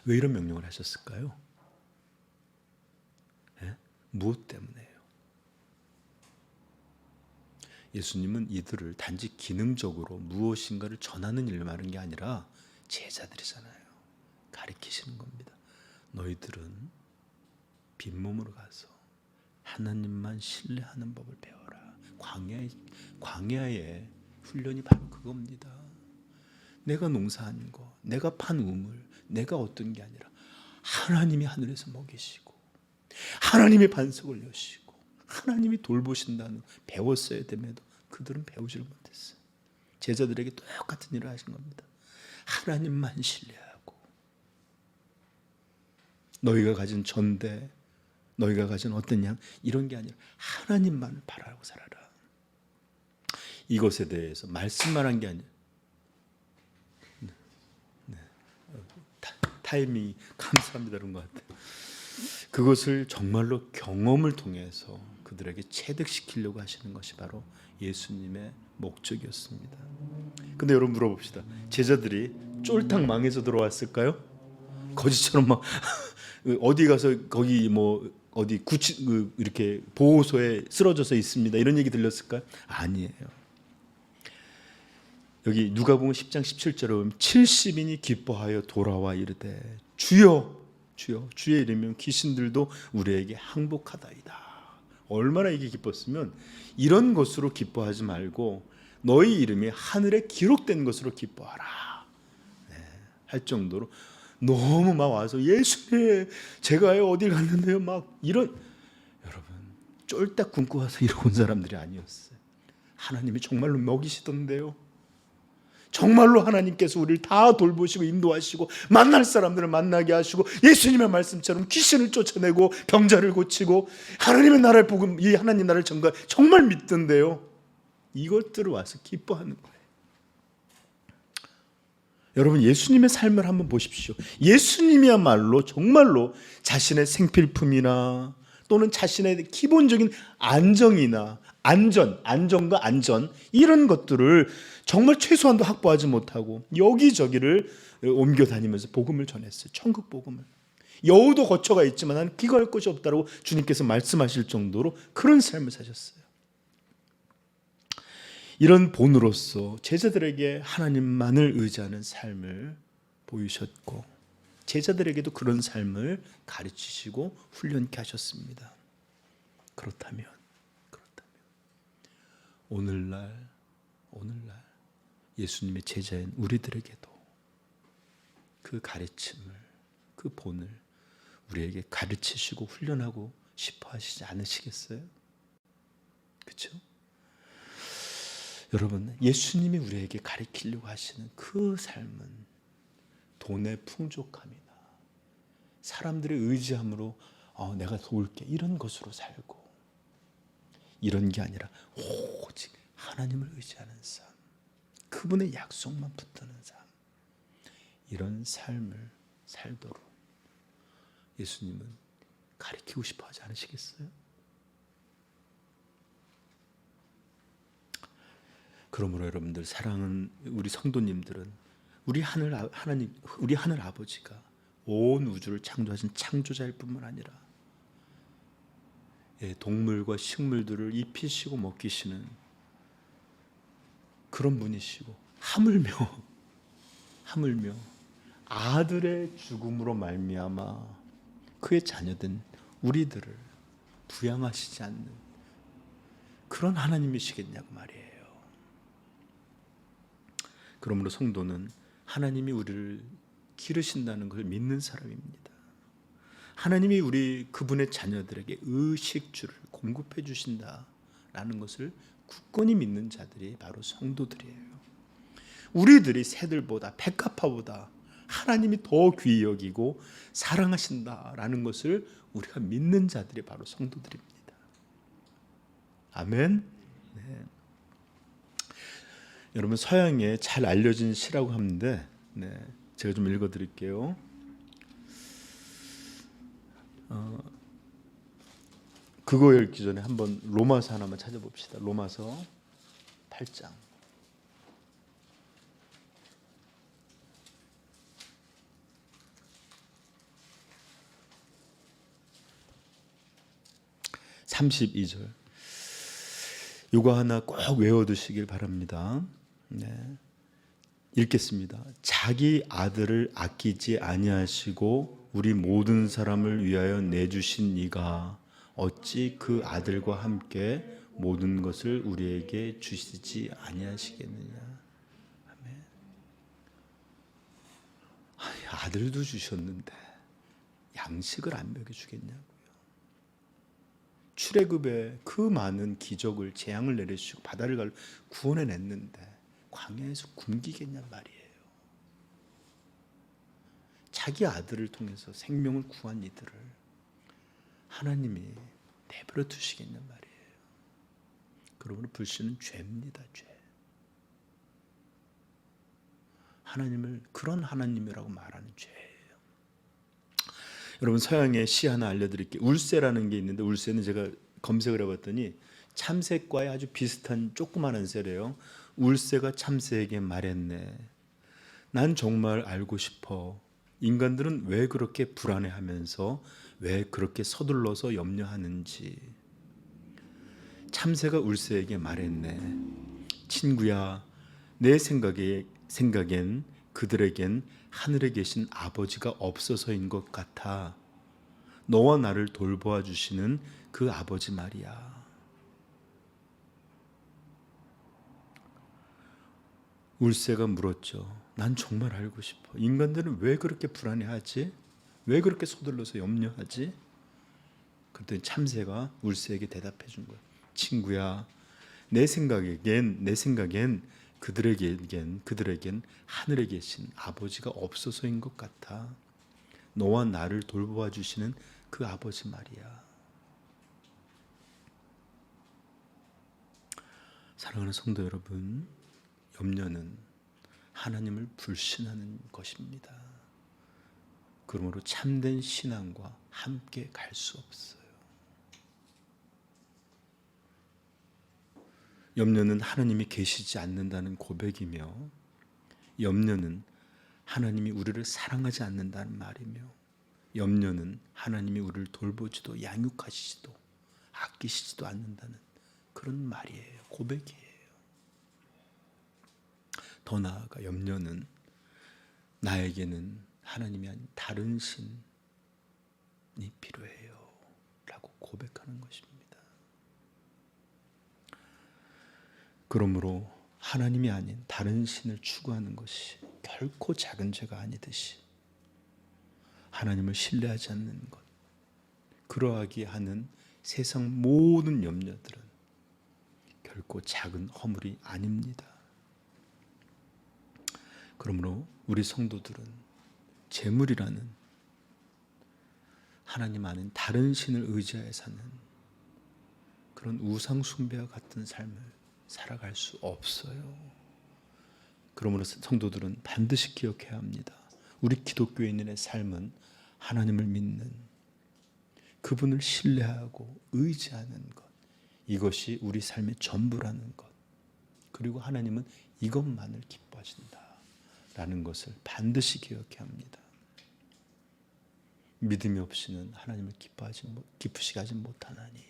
왜 이런 명령을 하셨을까요? 네? 무엇 때문에요? 예수님은 이들을 단지 기능적으로 무엇인가를 전하는 일을 말하는 게 아니라 제자들이잖아요. 가르치시는 겁니다. 너희들은 빈몸으로 가서 하나님만 신뢰하는 법을 배워라. 광야의 훈련이 바로 그겁니다. 내가 농사한 거, 내가 판 우물, 내가 얻은 게 아니라 하나님이 하늘에서 먹이시고 하나님이 반석을 여시고 하나님이 돌보신다는 배웠어야 됨에도 그들은 배우지를 못했어요. 제자들에게 똑같은 일을 하신 겁니다. 하나님만 신뢰하고 너희가 가진 전대, 너희가 가진 어떤 양 이런 게 아니라 하나님만을 바라고 살아라. 이것에 대해서 말씀만 한 게 아니라 타이밍이 감사합니다 그런 것 같아요. 그것을 정말로 경험을 통해서 그들에게 체득시키려고 하시는 것이 바로 예수님의 목적이었습니다. 근데 여러분 물어봅시다. 제자들이 쫄딱 망해서 들어왔을까요? 거지처럼 막 어디 가서 거기 뭐 어디 이렇게 보호소에 쓰러져서 있습니다 이런 얘기 들렸을까요? 아니에요. 여기 누가복음 10장 17절에 보면 70인이 기뻐하여 돌아와 이르되 주여 주여 주의 이름이면 귀신들도 우리에게 항복하다이다. 얼마나 이게 기뻤으면 이런 것으로 기뻐하지 말고 너희 이름이 하늘에 기록된 것으로 기뻐하라 할 정도로 너무 막 와서 예수님 제가요 어딜 갔는데요 막 이런 여러분 쫄딱 굶고 와서 이러고 온 사람들이 아니었어요. 하나님이 정말로 먹이시던데요. 정말로 하나님께서 우리를 다 돌보시고 인도하시고 만날 사람들을 만나게 하시고 예수님의 말씀처럼 귀신을 쫓아내고 병자를 고치고 하나님의 나라를 복음 이 하나님 나라를 전가 정말 믿던데요. 이것들을 와서 기뻐하는 거예요. 여러분 예수님의 삶을 한번 보십시오. 예수님이야말로 정말로 자신의 생필품이나 또는 자신의 기본적인 안정과 안전 이런 것들을 정말 최소한도 확보하지 못하고 여기저기를 옮겨 다니면서 복음을 전했어요. 천국 복음을. 여우도 거처가 있지만 나는 기거할 것이 없다고 주님께서 말씀하실 정도로 그런 삶을 사셨어요. 이런 본으로서 제자들에게 하나님만을 의지하는 삶을 보이셨고 제자들에게도 그런 삶을 가르치시고 훈련케 하셨습니다. 그렇다면 오늘날 예수님의 제자인 우리들에게도 그 가르침을 그 본을 우리에게 가르치시고 훈련하고 싶어 하시지 않으시겠어요? 그렇죠? 여러분 예수님이 우리에게 가르치려고 하시는 그 삶은 돈의 풍족함이나 사람들의 의지함으로 내가 도울게 이런 것으로 살고 이런 게 아니라 오직 하나님을 의지하는 삶, 그분의 약속만 붙드는 삶, 이런 삶을 살도록 예수님은 가르치고 싶어 하지 않으시겠어요? 그러므로 여러분들 사랑하는 우리 성도님들은 우리 하늘 아버지가 온 우주를 창조하신 창조자일 뿐만 아니라 동물과 식물들을 입히시고 먹이시는 그런 분이시고 하물며 아들의 죽음으로 말미암아 그의 자녀된 우리들을 부양하시지 않는 그런 하나님이시겠냐고 말이에요. 그러므로 성도는 하나님이 우리를 기르신다는 것을 믿는 사람입니다. 하나님이 그분의 자녀들에게 의식주를 공급해 주신다라는 것을 굳건히 믿는 자들이 바로 성도들이에요. 우리들이 새들보다 백합화보다 하나님이 더 귀히 여기고 사랑하신다라는 것을 우리가 믿는 자들이 바로 성도들입니다. 아멘. 네. 여러분 서양에 잘 알려진 시라고 하는데 제가 좀 읽어드릴게요. 그거 읽기 전에 한번 로마서 하나만 찾아봅시다. 로마서 8장. (32절) 이거 하나 꼭 외워두시길 바랍니다. 읽겠습니다. 자기 아들을 아끼지 아니하시고 우리 모든 사람을 위하여 내주신 이가 어찌 그 아들과 함께 모든 것을 우리에게 주시지 아니하시겠느냐. 아멘. 아들도 주셨는데 양식을 안 먹여주겠냐고요. 출애굽에 그 많은 기적을 재앙을 내려주시고 바다를 구원해냈는데 광야에서 굶기겠냔 말이에요. 자기 아들을 통해서 생명을 구한 이들을 하나님이 내버려 두시겠냔 말이에요. 그러므로 불신은 죄입니다. 죄. 하나님을 그런 하나님이라고 말하는 죄예요. 여러분, 서양의 시 하나 알려드릴게요. 울새라는 게 있는데, 울새는 제가 검색을 해봤더니 참새과의 아주 비슷한 조그마한 새래요. 울새가 참새에게 말했네. 난 정말 알고 싶어. 인간들은 왜 그렇게 불안해하면서 왜 그렇게 서둘러서 염려하는지. 참새가 울새에게 말했네. 친구야, 내 생각엔 그들에겐 하늘에 계신 아버지가 없어서인 것 같아. 너와 나를 돌보아 주시는 그 아버지 말이야. 울새가 물었죠. 난 정말 알고 싶어. 인간들은 왜 그렇게 불안해하지? 왜 그렇게 서둘러서 염려하지? 그랬더니 참새가 울새에게 대답해 준 거야. 친구야, 내 생각엔 그들에겐 하늘에 계신 아버지가 없어서인 것 같아. 너와 나를 돌보아 주시는 그 아버지 말이야. 사랑하는 성도 여러분, 염려는 하나님을 불신하는 것입니다. 그러므로 참된 신앙과 함께 갈 수 없어요. 염려는 하나님이 계시지 않는다는 고백이며, 염려는 하나님이 우리를 사랑하지 않는다는 말이며, 염려는 하나님이 우리를 돌보지도 양육하시지도 아끼시지도 않는다는 그런 말이에요. 고백이에요. 더 나아가 염려는 나에게는 하나님이 아닌 다른 신이 필요해요 라고 고백하는 것입니다. 그러므로 하나님이 아닌 다른 신을 추구하는 것이 결코 작은 죄가 아니듯이 하나님을 신뢰하지 않는 것, 그러하게 하는 세상 모든 염려들은 결코 작은 허물이 아닙니다. 그러므로 우리 성도들은 재물이라는 하나님 아닌 다른 신을 의지하여 사는 그런 우상 숭배와 같은 삶을 살아갈 수 없어요. 그러므로 성도들은 반드시 기억해야 합니다. 우리 기독교인의 삶은 하나님을 믿는, 그분을 신뢰하고 의지하는 것, 이것이 우리 삶의 전부라는 것, 그리고 하나님은 이것만을 기뻐하신다라는 것을 반드시 기억해야 합니다. 믿음이 없이는 하나님을 기쁘시게 하지 못하나니.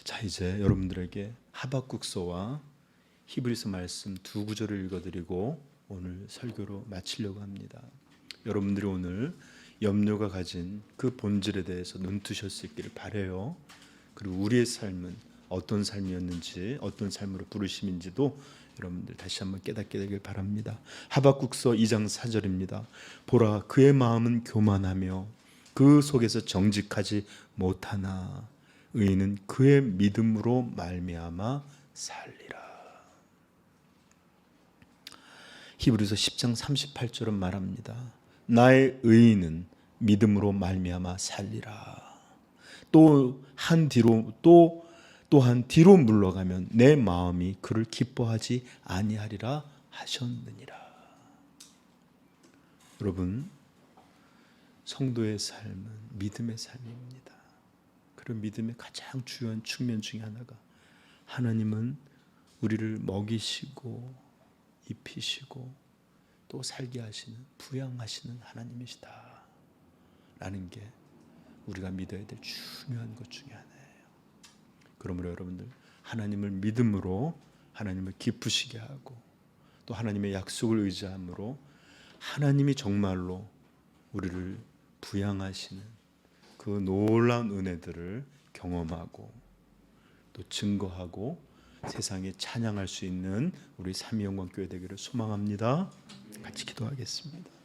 자, 이제 여러분들에게 하박국서와 히브리서 말씀 두 구절을 읽어드리고 오늘 설교로 마치려고 합니다. 여러분들이 오늘 염려가 가진 그 본질에 대해서 눈뜨실 수 있기를 바라요. 그리고 우리의 삶은 어떤 삶이었는지, 어떤 삶으로 부르심인지도 여러분들 다시 한번 깨닫게 되길 바랍니다. 하박국서 2장 4절입니다. 보라, 그의 마음은 교만하며 그 속에서 정직하지 못하나 의인은 그의 믿음으로 말미암아 살리라. 히브리서 10장 38절은 말합니다. 나의 의인은 믿음으로 말미암아 살리라. 또한 뒤로 물러가면 내 마음이 그를 기뻐하지 아니하리라 하셨느니라. 여러분, 성도의 삶은 믿음의 삶입니다. 그런 믿음의 가장 중요한 측면 중에 하나가 하나님은 우리를 먹이시고 입히시고 또 살게 하시는, 부양하시는 하나님이시다 라는 게 우리가 믿어야 될 중요한 것 중에 하나예요. 그러므로 여러분들, 하나님을 믿음으로 하나님을 기쁘시게 하고 또 하나님의 약속을 의지함으로 하나님이 정말로 우리를 부양하시는, 그 놀라운 은혜들을 경험하고 또 증거하고 세상에 찬양할 수 있는 우리 삼위영광교회 되기를 소망합니다. 같이 기도하겠습니다.